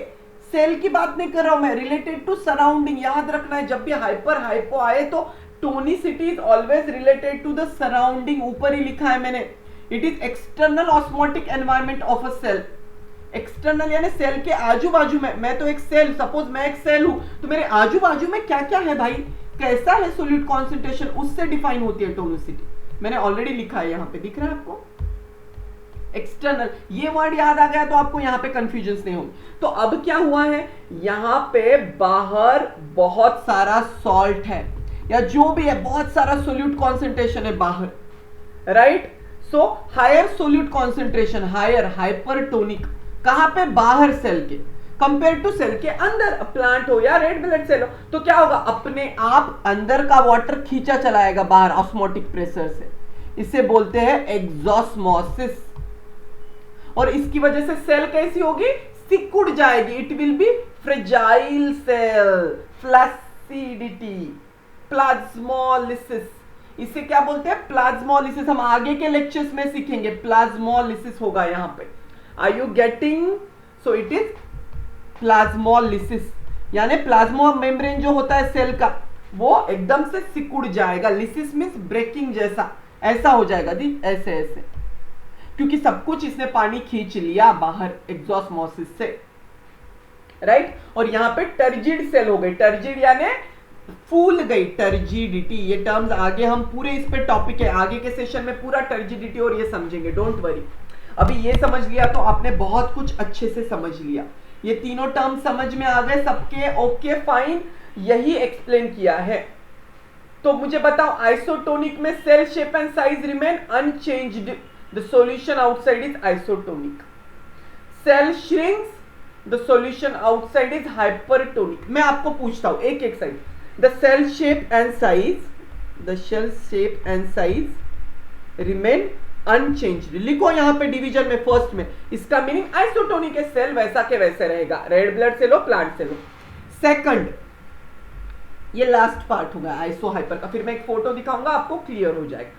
सेल की बात नहीं कर रहा हूं मैं, रिलेटेड टू सराउंडिंग। याद रखना है जब भी हाइपर हाइपो आए तो tonicity is always related to the surrounding, ऊपर ही लिखा है मैंने, it is external osmotic environment of a cell. External यानी सेल के आजू बाजू में, मैं तो एक सेल, सपोज मैं एक सेल हूं, तो मेरे आजू बाजू में क्या क्या है भाई, कैसा है सोल्यूट कॉन्सेंट्रेशन, उससे डिफाइन होती है टोनिसिटी। मैंने ऑलरेडी लिखा है, यहां पे दिख रहा है आपको, एक्सटर्नल। ये वर्ड याद आ गया तो आपको यहां पे कंफ्यूजन नहीं होगी। तो अब क्या हुआ है, यहां पे बाहर बहुत सारा सॉल्ट है या जो भी है, बहुत सारा सोल्यूट कॉन्सेंट्रेशन है बाहर, right. So higher solute concentration, higher, hypertonic, कहां पे, बाहर सेल के, कंपेयर टू सेल के अंदर। प्लांट हो या रेड ब्लड सेल हो तो क्या होगा, अपने आप अंदर का वाटर खींचा चलाएगा बाहर ऑस्मोटिक प्रेशर से, इसे बोलते हैं एक्सोस्मोसिस। और इसकी वजह से सेल कैसी होगी, सिकुड़ जाएगी, it will be fragile cell, flaccidity, plasmolysis, इसे क्या बोलते हैं, प्लाज्मोलिसिस। हम आगे के लेक्चर्स में सीखेंगे, प्लाज्मोलिसिस होगा यहां पे। Are you getting, so it is plasmolysis, यानी प्लाज्मा मेम्ब्रेन जो होता है सेल का वो एकदम से सिकुड़ जाएगा, लिसिस मींस ब्रेकिंग जैसा, ऐसा हो जाएगा जी, ऐसे ऐसे, क्योंकि सब कुछ इसने पानी खींच लिया बाहर एक्सोस्मोसिस से, राइट। और यहां पे टर्जिड सेल हो गई, टर्जिड यानी फूल गई, टर्जिडिटी, ये टर्म्स आगे हम पूरे इस पे टॉपिक है, आगे के सेशन में पूरा टर्जिडिटी और ये समझेंगे, डोंट वरी। अभी ये समझ लिया तो आपने बहुत कुछ अच्छे से समझ लिया, ये तीनों टर्म समझ में आ गए सबके, ओके फाइन, यही एक्सप्लेन किया है। तो मुझे बताओ, आइसोटोनिक में cell shape and size remain unchanged, the solution outside is isotonic. Cell shrinks, the solution outside is hypertonic. मैं आपको पूछता हूं एक एक side, the cell shape and size the shell shape and size remain unchanged. लिखो यहां पे डिवीजन में फर्स्ट में, इसका मीनिंग आइसोटोनिक है, सेल वैसा के वैसे रहेगा, रेड ब्लड सेल हो प्लांट सेल हो। सेकंड, ये लास्ट पार्ट होगा आइसो हाइपर का, फिर मैं एक फोटो दिखाऊंगा आपको क्लियर हो जाएगा।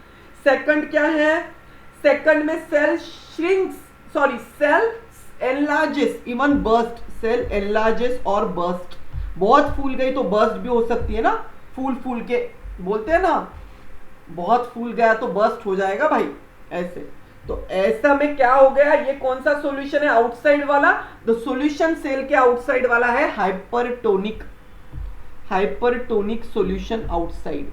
सेकंड क्या है, सेकंड में cell shrinks, sorry cell enlarges even burst, cell enlarges और बर्स्ट, बहुत फूल गई तो बर्स्ट भी हो सकती है ना, फूल के बोलते हैं ना, बहुत फूल गया तो बर्स्ट हो जाएगा भाई, ऐसे। तो ऐसा में क्या हो गया, ये कौन सा सॉल्यूशन है आउटसाइड वाला, द सॉल्यूशन सेल के आउटसाइड वाला है हाइपरटोनिक, हाइपरटोनिक सॉल्यूशन आउटसाइड।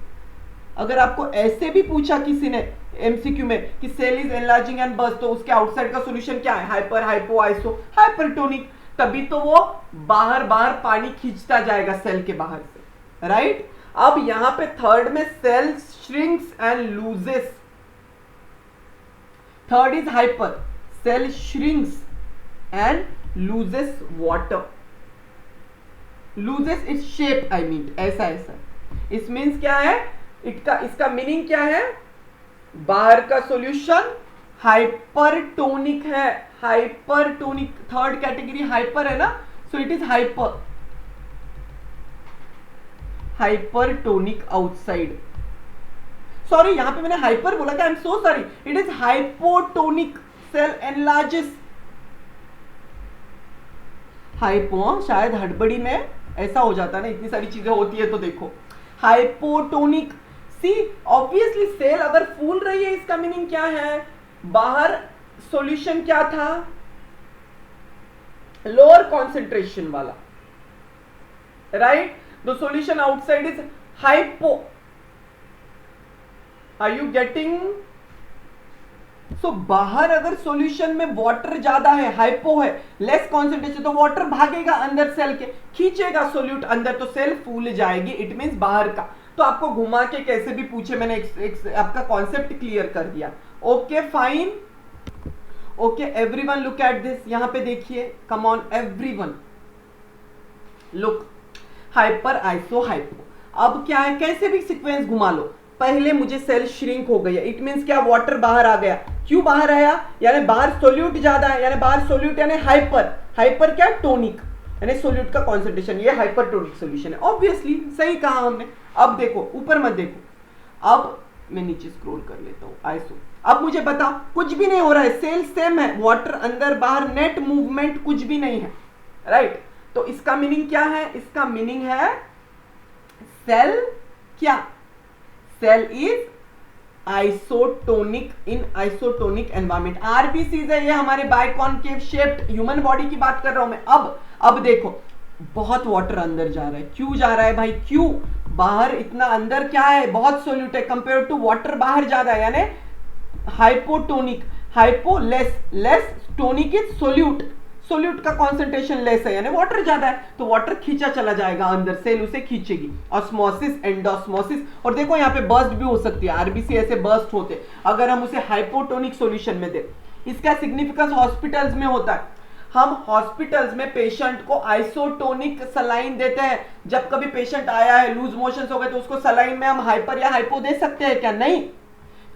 अगर आपको ऐसे भी पूछा किसी ने एमसीक्यू में कि cell is enlarging and burst, तो उसके आउटसाइड का सॉल्यूशन क्या है, हाइपर, हाइपो, आइसो, हाइपरटोनिक, तभी तो वो बाहर पानी खींचता जाएगा सेल के बाहर से, राइट। अब यहां पे थर्ड में cell shrinks and loses, third is hyper, cell shrinks and loses water, loses its shape, I mean ऐसा, इस मीन्स क्या है, इसका मीनिंग क्या है, बाहर का सॉल्यूशन हाइपरटोनिक है, हाइपरटोनिक, थर्ड कैटेगरी हाइपर है ना, so it is hypertonic outside. Sorry यहां पे मैंने हाइपर बोला क्या, I am so sorry, it is hypotonic, cell enlarges, hypo, शायद हड़बड़ी में ऐसा हो जाता है ना, इतनी सारी चीजें होती है, तो देखो हाइपोटोनिक, सी ऑब्वियसली सेल अगर फूल रही है, इसका मीनिंग क्या है, बाहर सॉल्यूशन क्या था, लोअर कॉन्सेंट्रेशन वाला, right, the solution outside is hypo, are you getting. So बाहर अगर सॉल्यूशन में वाटर ज्यादा है, हाइपो है, लेस कॉन्सेंट्रेशन, तो वाटर भागेगा अंदर सेल के, खींचेगा सोल्यूट अंदर, तो सेल फूल जाएगी, इट मींस बाहर का। तो आपको घुमा के कैसे भी पूछे, मैंने आपका कॉन्सेप्ट क्लियर कर दिया। Okay fine, okay everyone look at this, यहां पे देखिए, कम on everyone look, hyper, iso, hypo. अब क्या है, कैसे भी सीक्वेंस घुमा लो, पहले मुझे सेल श्रिंक हो गई है, इट मींस क्या, वाटर बाहर आ गया, क्यों बाहर आया, यानी बाहर सोल्यूट ज्यादा है, यानी बाहर सोल्यूट यानी हाइपर, हाइपर क्या, टोनिक, यानी सोल्यूट का कॉन्सेंट्रेशन, ये हाइपरटोनिक सॉल्यूशन है, ऑब्वियसली सही कहा हमने। अब देखो ऊपर मत देखो, अब मैं नीचे स्क्रॉल कर लेता हूं, आइसो। अब मुझे बताओ, कुछ भी नहीं हो रहा है, सेल सेम है, वाटर अंदर बाहर, नेट मूवमेंट कुछ भी नहीं है, राइट। तो इसका मीनिंग क्या है, इसका मीनिंग है सेल क्या, cell is isotonic in isotonic environment. RBCs है ये हमारे बाइकॉनकेव शेप्ड, ह्यूमन बॉडी की बात कर रहा हूं मैं। अब देखो बहुत वाटर अंदर जा रहा है, क्यों जा रहा है भाई, क्यों, बाहर इतना अंदर क्या है, बहुत सोल्यूट है, कंपेयर टू वाटर बाहर ज्यादा है, यानी hypotonic, hypo less tonic is solute, solute का कॉन्सेंट्रेशन लेस है, यानी वाटर ज्यादा है, तो वाटर खींचा चला जाएगा अंदर, सेल उसे खींचेगी, ऑस्मोसिस, एंडोस्मोसिस। और देखो यहाँ पे बर्स्ट भी हो सकती है, आरबीसी ऐसे बर्स्ट होते अगर हम उसे हाइपोटोनिक सॉल्यूशन में दे। इसका सिग्निफिकेंस हॉस्पिटल्स में होता है, हम हॉस्पिटल्स में पेशेंट को आइसोटोनिक सलाइन देते हैं। जब कभी पेशेंट आया है, लूज मोशंस हो गए, तो उसको सलाइन में हम हाइपर या हाइपो दे सकते हैं क्या, नहीं,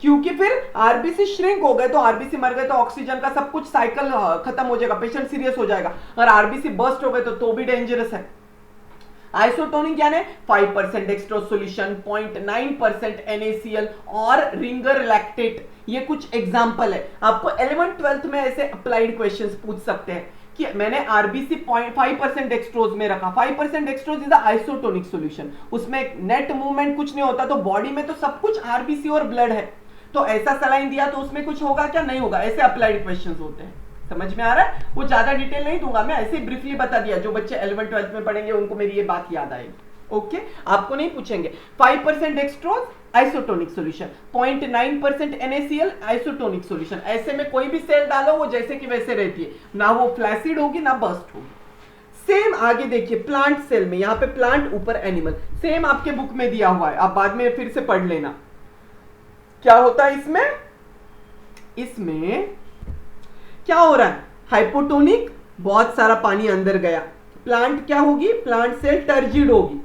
क्योंकि फिर आरबीसी श्रिंक हो गए, तो आरबीसी मर गए तो ऑक्सीजन का सब कुछ साइकिल खत्म हो जाएगा, पेशेंट सीरियस हो जाएगा। और आरबीसी बर्स्ट हो गए तो भी डेंजरस है। आइसोटोनिक यानी 5% डेक्सट्रोज सॉल्यूशन, 0.9% NaCl और रिंगर लैक्टेट, ये कुछ एग्जांपल है। आपको 11th 12th में ऐसे अप्लाइड क्वेश्चंस पूछ सकते हैं कि मैंने आरबीसी 5% डेक्सट्रोज में रखा, 5% डेक्सट्रोज इज आइसोटोनिक सॉल्यूशन, उसमें नेट मूवमेंट कुछ नहीं होता, तो बॉडी में तो सब कुछ आरबीसी और ब्लड है, तो ऐसा सलाइन दिया तो उसमें कुछ होगा क्या, नहीं होगा। ऐसे अप्लाइड क्वेश्चंस होते हैं, समझ में आ रहा है। वो ज्यादा डिटेल नहीं दूंगा मैं, ऐसे ब्रीफली बता दिया, जो बच्चे 11th 12th में पढ़ेंगे उनको मेरी ये बात याद आएगी। ओके, आपको नहीं पूछेंगे। 5% dextrose isotonic solution, 0.9% NaCl isotonic solution. ऐसे में कोई भी सेल डालो वो जैसे कि वैसे रहती है, ना वो फ्लैसिड होगी ना बर्स्ट होगी। सेम आगे देखिए प्लांट सेल में, यहाँ पे प्लांट ऊपर एनिमल, सेम आपके बुक में दिया हुआ है, आप बाद में फिर से पढ़ लेना क्या होता है इसमें क्या हो रहा है, हाइपोटोनिक, बहुत सारा पानी अंदर गया, प्लांट क्या होगी, प्लांट सेल टर्जिड होगी,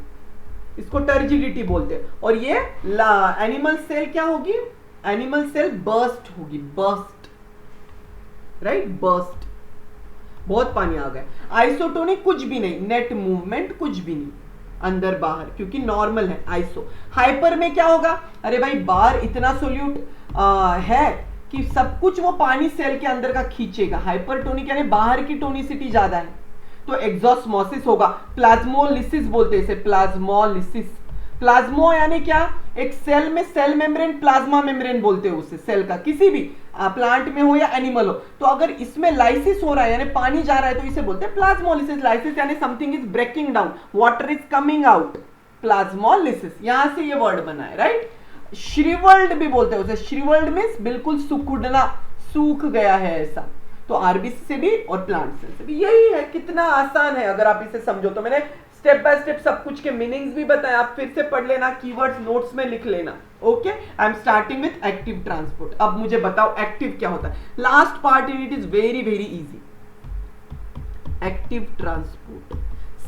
इसको टर्जिडिटी बोलते हैं। और ये एनिमल सेल क्या होगी, एनिमल सेल बर्स्ट होगी, बर्स्ट, राइट, बर्स्ट। बहुत पानी आ गया। आइसोटोनिक कुछ भी नहीं, नेट मूवमेंट कुछ भी नहीं, अंदर बाहर, क्योंकि नॉर्मल है आइसो। हाइपर में क्या होगा, अरे भाई बाहर इतना सोल्यूट है कि सब कुछ वो पानी सेल के अंदर का खींचेगा। हाइपरटोनिक यानी बाहर की टोनिसिटी ज्यादा है, तो एक्सोस्मोसिस होगा। प्लाज्मोलिसिस बोलते हैं इसे, प्लाज्मोलिसिस। प्लाज्मो यानी क्या, एक सेल में सेल मेम्ब्रेन, प्लाज्मा मेम्ब्रेन बोलते हैं उसे, सेल का, किसी भी प्लांट में हो या एनिमल हो। तो अगर इसमें लाइसिस हो रहा है यानी पानी जा रहा है, तो इसे बोलते हैं प्लाज्मोलिसिस। लाइसिस यानी something is breaking down, water is coming out, plasmolysis, यहां से ये वर्ड बना है, राइट। श्रिवल्ड भी बोलते हैं उसे, श्रिवल्ड मींस बिल्कुल सुकुड़ना, सूख गया है ऐसा। तो आरबीसी से भी और प्लांट सेल से भी यही है। कितना आसान है अगर आप इसे समझो तो। मैंने स्टेप बाय स्टेप सब कुछ के मीनिंग्स भी बताए, आप फिर से पढ़ लेना, कीवर्ड्स नोट्स में लिख लेना। Okay, I am starting with active transport. अब मुझे बताओ एक्टिव क्या होता है। Last part in it is very very easy. Active transport,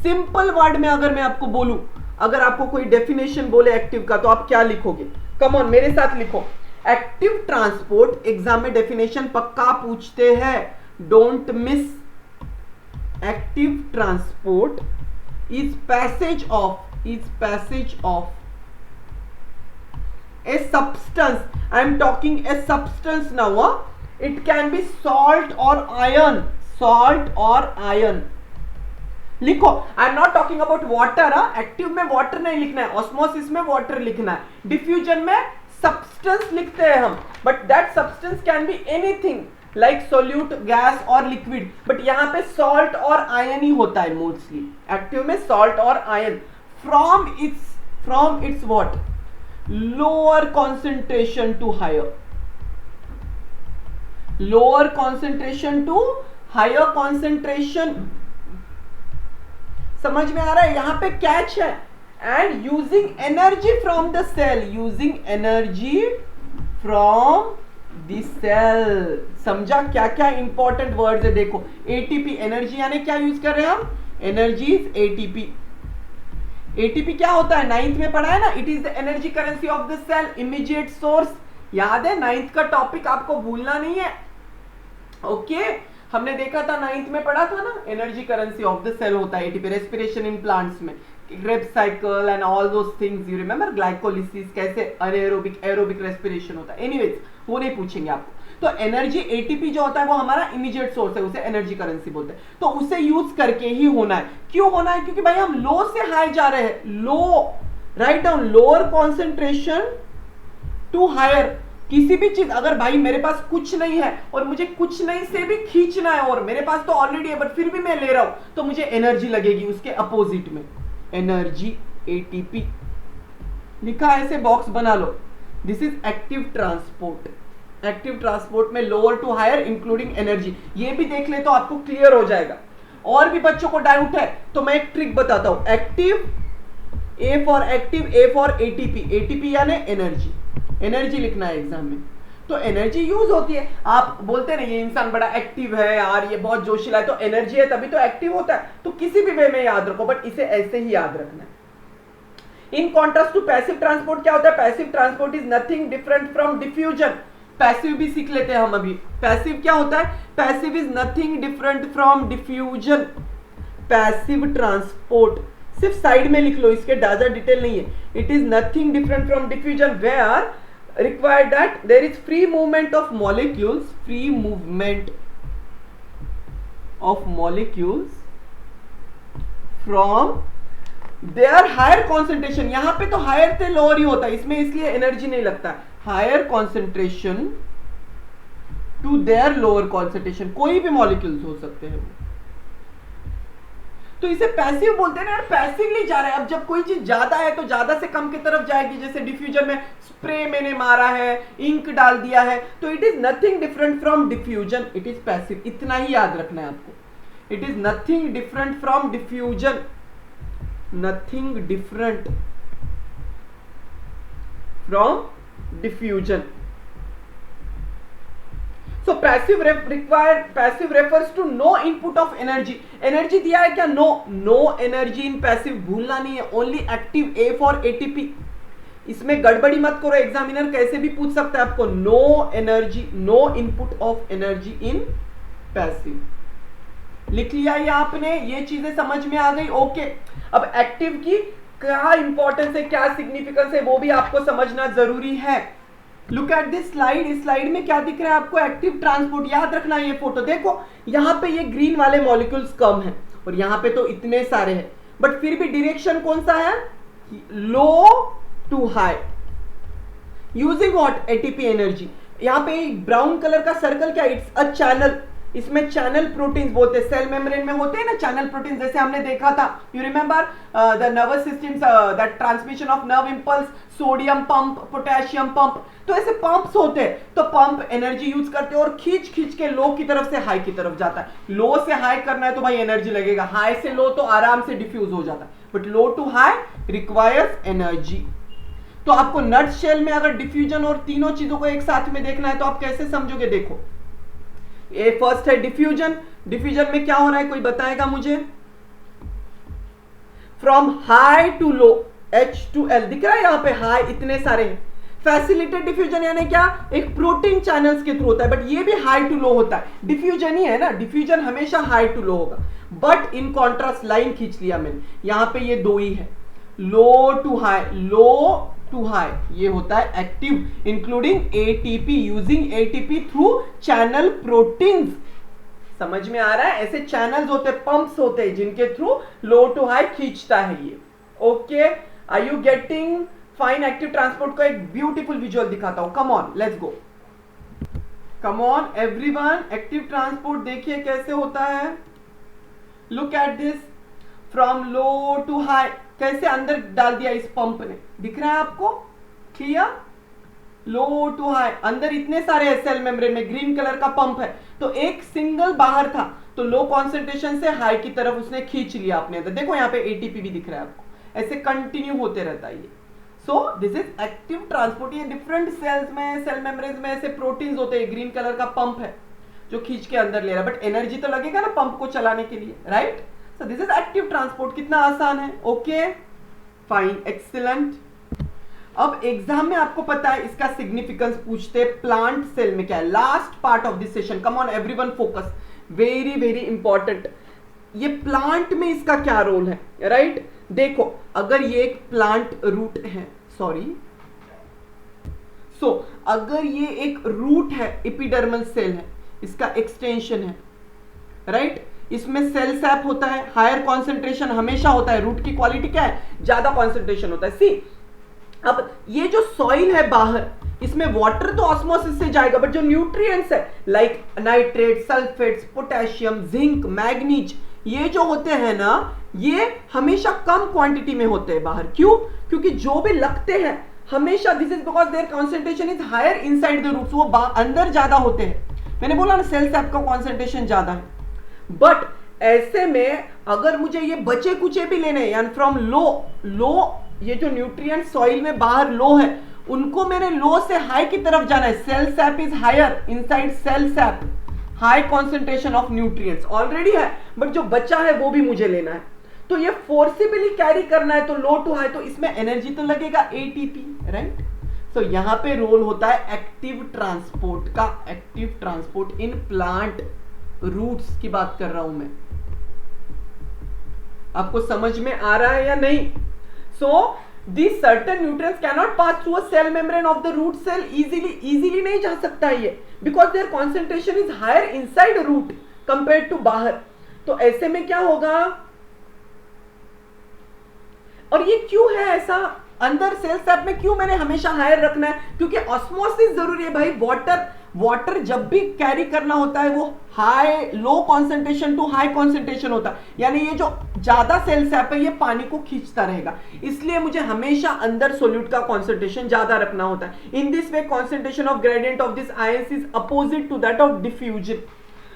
simple word में अगर मैं आपको बोलूं, अगर आपको कोई डेफिनेशन बोले एक्टिव का, तो आप क्या लिखोगे? कम ऑन मेरे साथ लिखो। एक्टिव ट्रांसपोर्ट एग्जाम में डेफिनेशन पक्का पूछते हैं, don't miss. Active transport is passage of a substance. I am talking a substance now. It can be salt or iron. Salt or iron. लिखो, I am not talking about water. Active में वाटर नहीं लिखना है, ऑस्मोसिस में वाटर लिखना है, डिफ्यूजन में सब्सटेंस लिखते हैं हम, but that substance can be anything like solute, gas और लिक्विड। बट यहां पे सॉल्ट और आयन ही होता है मोस्टली, एक्टिव में सॉल्ट और ion. From its what, lower concentration to higher, lower concentration to higher concentration. समझ में आ रहा है? यहां पे कैच है, and using energy from the cell, using energy from the cell. समझा क्या क्या इंपॉर्टेंट वर्ड्स है? देखो, एटीपी, एनर्जी यानी क्या यूज कर रहे हैं हम? Energy is ATP. एटीपी क्या होता है? 9th में पढ़ा है ना, it is the energy currency of the cell, immediate source. याद है 9th का टॉपिक, आपको भूलना नहीं है। ओके, हमने देखा था 9th में पढ़ा था ना, energy currency of the cell होता है एटीपी। रेस्पिरेशन इन प्लांट्स में Krebs cycle and all those things, you remember? Glycolysis, कैसे अनएरोबिक एरोबिक रेस्पिरेशन होता है। एनीवेज वो नहीं पूछेंगे आपको। तो एनर्जी एटीपी जो होता है वो हमारा इमीडिएट सोर्स है, उसे एनर्जी करेंसी बोलते हैं। तो उसे यूज करके ही होना है। क्यों होना है? क्योंकि भाई हम लो से हाई जा रहे हैं। लो, right down, lower concentration to higher. किसी भी चीज, अगर भाई मेरे पास कुछ नहीं है और मुझे कुछ नहीं से भी खींचना है, और मेरे पास तो ऑलरेडी है बट फिर भी मैं ले रहा हूं, तो मुझे एनर्जी लगेगी उसके अपोजिट में, एनर्जी एटीपी। लिखा ऐसे बॉक्स बना लो, this is active transport. Active transport में lower to higher including energy, ये भी देख ले तो आपको क्लियर हो जाएगा। और भी बच्चों को डाउट है तो मैं एक ट्रिक बताता हूं। Active, A for active, A for ATP. ATP यानी एनर्जी, एनर्जी लिखना है एग्जाम में। तो एनर्जी यूज होती है। आप बोलते हैं ना ये इंसान बड़ा एक्टिव है यार, ये बहुत जोशीला है, तो एनर्जी है तभी तो एक्टिव होता है। तो किसी भी वे में याद रखो, बट इसे ऐसे ही याद रखना है। In contrast to passive transport क्या होता है? Passive transport is nothing different from diffusion. Passive भी सीख लेते हैं हम अभी। पैसिव क्या होता है? Passive is nothing different from diffusion. Passive transport सिर्फ साइड में लिख लो, इसके ज्यादा डिटेल नहीं है। It is nothing different from diffusion where required that there is free movement of molecules, free movement of molecules from their higher concentration। यहां पे तो हायर से लोअर ही होता है, इसमें इसलिए एनर्जी नहीं लगता। Higher concentration to there lower concentration, कोई भी मॉलिक्यूल्स हो सकते हैं वो। तो इसे पैसिव बोलते हैं ना यार, पैसिवली जा रहा है। अब जब कोई चीज ज्यादा है तो ज्यादा से कम की तरफ जाएगी। जैसे डिफ्यूजन में स्प्रे मैंने मारा है, इंक डाल दिया है, तो it is nothing different from diffusion, it is passive. इतना ही याद रखना है आपको। It is nothing different from diffusion, nothing different from diffusion. So passive refers to no input of energy. Energy दिया है क्या? नो एनर्जी इन पैसिव, भूलना नहीं है, only active, A for ATP. इसमें गड़बड़ी मत करो, एग्जामिनर कैसे भी पूछ सकता है आपको। No energy, no input of energy in passive. लिख लिया ये आपने, ये चीजें समझ में आ गई? ओके। अब एक्टिव की क्या इंपॉर्टेंस है, क्या सिग्निफिकेंस है, वो भी आपको समझना जरूरी है। Look at this slide. इस स्लाइड में क्या दिख रहा है आपको? Active transport. याद रखना ये फोटो देखो, यहाँ पे ये ग्रीन वाले मॉलिक्यूल्स कम है और यहाँ पे तो इतने सारे हैं, बट फिर भी डायरेक्शन कौन सा है? Low to high, using what? ATP energy. यहाँ पे ब्राउन कलर का सर्कल क्या? It's a channel. इसमें चैनल प्रोटीन्स बोलते हैं, सेल मेम्ब्रेन में होते हैं ना चैनल प्रोटीन्स, जैसे हमने देखा था, you remember the nervous system, that transmission of nerve impulse, sodium pump, potassium pump. तो ऐसे पंप्स होते हैं, तो पंप एनर्जी यूज करते हैं और खींच खींच के लो की तरफ से हाई की तरफ जाता है। लो से हाई करना है तो भाई एनर्जी लगेगा, हाई से लो तो आराम से डिफ्यूज हो जाता है, but low to high requires energy. तो आपको नट शेल में अगर डिफ्यूजन और तीनों चीजों को एक साथ में देखना है तो आप कैसे समझोगे? देखो, ये फर्स्ट है डिफ्यूजन। डिफ्यूजन में क्या हो रहा है, कोई बताएगा मुझे? From high to low, H2L दिख रहा है यहाँ पे, हाई इतने सारे हैं। फैसिलिटेड डिफ्यूजन यानी क्या? एक प्रोटीन चैनल्स के थ्रू होता है, बट ये भी हाई टू लो होता है, डिफ्यूजन ही है ना, डिफ्यूजन हमेशा हाई टू लो होगा। बट इन कॉन्ट्रास्ट लाइन खींच लिया मैंने, यहाँ पे ये दो ही है, low to high, low to high, ये होता है active, including ATP, using ATP through channel proteins. समझ में आ रहा है? ऐसे चैनल्स होते हैं, पंप्स होते हैं, जिनके थ्रू लो टू हाई खींचता है ये। Okay, are you getting? Fine. Active transport का एक ब्यूटीफुल विजुअल दिखाता हूं, come on, let's go, come on everyone. Active transport देखिए कैसे होता है। Look at this, from low to high, कैसे अंदर डाल दिया इस पंप ने, दिख रहा है आपको? क्लियर? लो टू हाई, अंदर इतने सारे सेल मेम्ब्रेन में, ग्रीन कलर का पंप है, तो एक सिंगल बाहर था, तो लो कॉन्सेंट्रेशन से हाई की तरफ उसने खींच लिया अपने अंदर। देखो यहाँ पे एटीपी भी दिख रहा है आपको, ऐसे कंटिन्यू होते रहता है ये। सो दिस इज एक्टिव ट्रांसपोर्ट। ये डिफरेंट सेल्स में, सेल मेम्ब्रेन में ऐसे प्रोटीन्स होते हैं, ग्रीन कलर का पंप है जो खींच के अंदर ले रहा है, बट एनर्जी तो लगेगा ना पंप को चलाने के लिए, right? So this is active transport। कितना आसान है? Okay, fine, excellent. अब एग्जाम में आपको पता है इसका सिग्निफिकेंस पूछते हैं, प्लांट सेल में क्या है। Last part of this session, come on everyone focus, very very important. ये प्लांट में इसका क्या रोल है, राइट? देखो, अगर ये एक प्लांट रूट है, अगर ये एक रूट है, एपिडर्मल सेल है, इसका एक्सटेंशन है, राइट? इसमें सेल सैप होता है, हायर कॉन्सेंट्रेशन हमेशा होता है, रूट की क्वालिटी क्या है? ज्यादा कॉन्सेंट्रेशन होता है। सी, अब ये जो सॉइल है बाहर, इसमें वाटर तो ऑस्मोसिस से जाएगा, बट जो न्यूट्रिएंट्स है like nitrate, sulphates, potassium, zinc, manganese, ये जो होते हैं ना, ये हमेशा कम क्वांटिटी में होते हैं बाहर। क्यों? क्योंकि जो भी लगते हैं हमेशा, this is because their concentration is higher inside the roots, वो अंदर ज्यादा होते हैं। मैंने बोला ना, सेल सैप का कॉन्सेंट्रेशन ज्यादा है। बट ऐसे में अगर मुझे ये बचे कुचे भी लेने, यानी फ्रॉम लो, ये जो न्यूट्रिएंट सॉइल में बाहर लो है, उनको मैंने लो से हाई की तरफ जाना है। Cell sap is higher inside cell sap, high concentration of nutrients already है, बट जो बचा है वो भी मुझे लेना है। तो ये फोर्सिबली कैरी करना है, तो लो टू हाई, तो इसमें एनर्जी तो लगेगा एटीपी, राइट? तो यहां पे रोल होता है एक्टिव ट्रांसपोर्ट का। Active transport in plant roots की बात कर रहा हूं मैं, आपको समझ में आ रहा है या नहीं? So this certain nutrients can not pass through a cell membrane of the root cell easily नहीं जा सकता है ये, because their concentration is higher inside root compare to बाहर। तो ऐसे में क्या होगा, और ये क्यों है ऐसा अंदर सेल सैप में, क्यों मैंने हमेशा हायर रखना है? क्योंकि ऑस्मोसिस जरूरी है भाई। वाटर जब भी कैरी करना होता है वो low concentration to high concentration होता है, यानी ये जो ज्यादा सेल सैप है ये पानी को खींचता रहेगा, इसलिए मुझे हमेशा अंदर सोल्यूट का कॉन्सेंट्रेशन ज्यादा रखना होता है। In this way concentration of gradient of this ions is opposite to that of diffusion.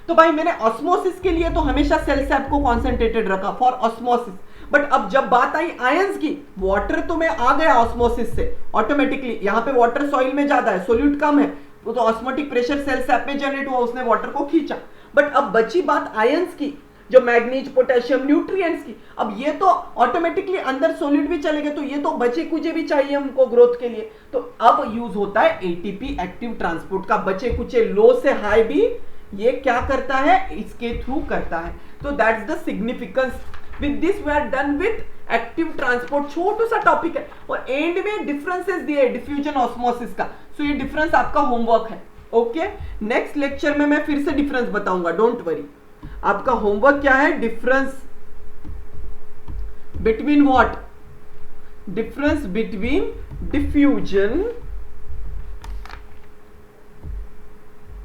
तो भाई मैंने ऑस्मोसिस के लिए तो हमेशा सेल सैप को कॉन्सेंट्रेटेड रखा फॉर ऑस्मोसिस, बट अब जब बात आई आयंस की, वाटर तो मैं आ गया ऑस्मोसिस से ऑटोमेटिकली, यहां पे वाटर सॉइल में ज्यादा है, सोल्यूट कम है, वो तो ऑस्मोटिक प्रेशर सेल सैप में जनरेट हुआ, उसने वाटर को खींचा। बट अब बची बात आयंस की, जो मैग्नीज, पोटेशियम, न्यूट्रिएंट्स की। अब ये तो ऑटोमेटिकली अंदर सॉलिड भी चले गए, तो ये तो बचे कुचे भी चाहिए हमको ग्रोथ के लिए। तो अब यूज होता है एटीपी एक्टिव ट्रांसपोर्ट का। बचे कुचे लो से हाई भी ये क्या करता है, इसके थ्रू करता है। तो that's the significance. With this we are done with active transport. छोटू सा टॉपिक है और एंड में डिफरेंसेस दिए डिफ्यूजन ऑस्मोसिस का। सो ये डिफरेंस आपका होमवर्क है। ओके, नेक्स्ट लेक्चर में मैं फिर से डिफरेंस बताऊंगा, डोंट वरी। आपका होमवर्क क्या है, difference between what, difference between diffusion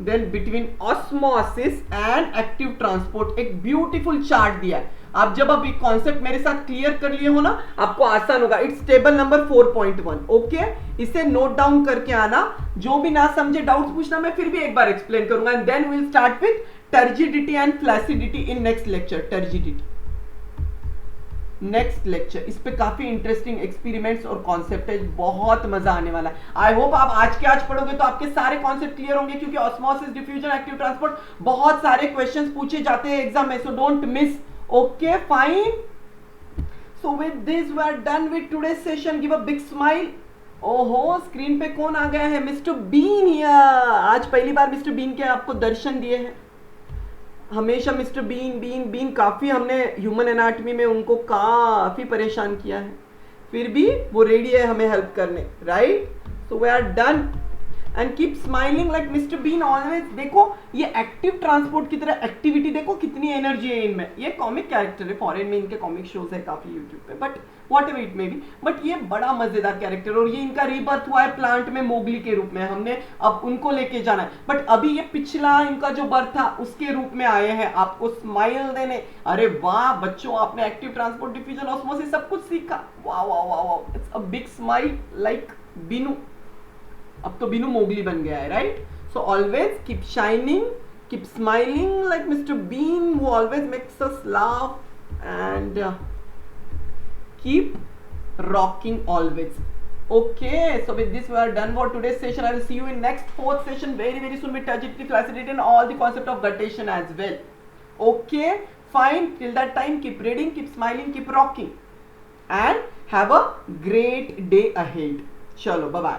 then between osmosis and active transport. एक ब्यूटीफुल चार्ट दिया है। आप जब अभी कॉन्सेप्ट मेरे साथ क्लियर कर लिए हो ना, आपको आसान होगा। It's table number 4.1। ओके, इसे नोट डाउन करके आना। जो भी ना समझे डाउट्स पूछना, मैं फिर भी एक बार एक्सप्लेन करूंगा। And then will start with turgidity and flaccidity in next lecture. Turgidity next lecture, इस पे काफी इंटरेस्टिंग एक्सपेरिमेंट्स और कॉन्सेप्ट है, बहुत मजा आने वाला है। आई होप आप आज के आज पढ़ोगे तो आपके सारे कॉन्सेप्ट क्लियर होंगे, क्योंकि ऑस्मोसिस, डिफ्यूजन, एक्टिव ट्रांसपोर्ट बहुत सारे क्वेश्चंस पूछे जाते हैं एग्जाम में, so don't miss. Okay fine, so with this we are done with today's session. Give a big smile. ओहो, स्क्रीन पे कौन आ गया है, मिस्टर बीन हियर। आज पहली बार मिस्टर बीन के आपको दर्शन दिए हैं। हमेशा मिस्टर बीन बीन बीन, काफ़ी हमने ह्यूमन एनाटॉमी में उनको काफ़ी परेशान किया है, फिर भी वो रेडी है हमें हेल्प करने, right. So we are done and keep smiling like mister Bean always. देखो ये एक्टिव ट्रांसपोर्ट की तरह एक्टिविटी, देखो कितनी एनर्जी है इनमें। ये कॉमिक कैरेक्टर है, फॉरेन में इनके कॉमिक शोज है काफ़ी यूट्यूब पे, but what ever it may be, but ये बड़ा मजेदार कैरेक्टर। और ये इनका रीबर्थ हुआ है प्लांट में मोगली के रूप में, हमने अब उनको लेके जाना है। बट अभी ये पिछला इनका जो बर्थ था उसके रूप में आए हैं आपको स्माइल देने। अरे वाह बच्चों, आपने एक्टिव ट्रांसपोर्ट, डिफ्यूजन, ऑस्मोसिस सब कुछ सीखा। वाह वाह वाह वाह, it's a big smile like Beenu. अब तो बीनू मोगली बन गया है, right. So always keep shining, keep smiling like mister Bean who always makes us laugh and keep rocking always. Okay, so with this we are done for today's session. I will see you in next fourth session very soon with turgidity, flaccidity and all the concept of guttation as well. Okay, fine. Till that time, keep reading, keep smiling, keep rocking and have a great day ahead. Chalo, bye bye.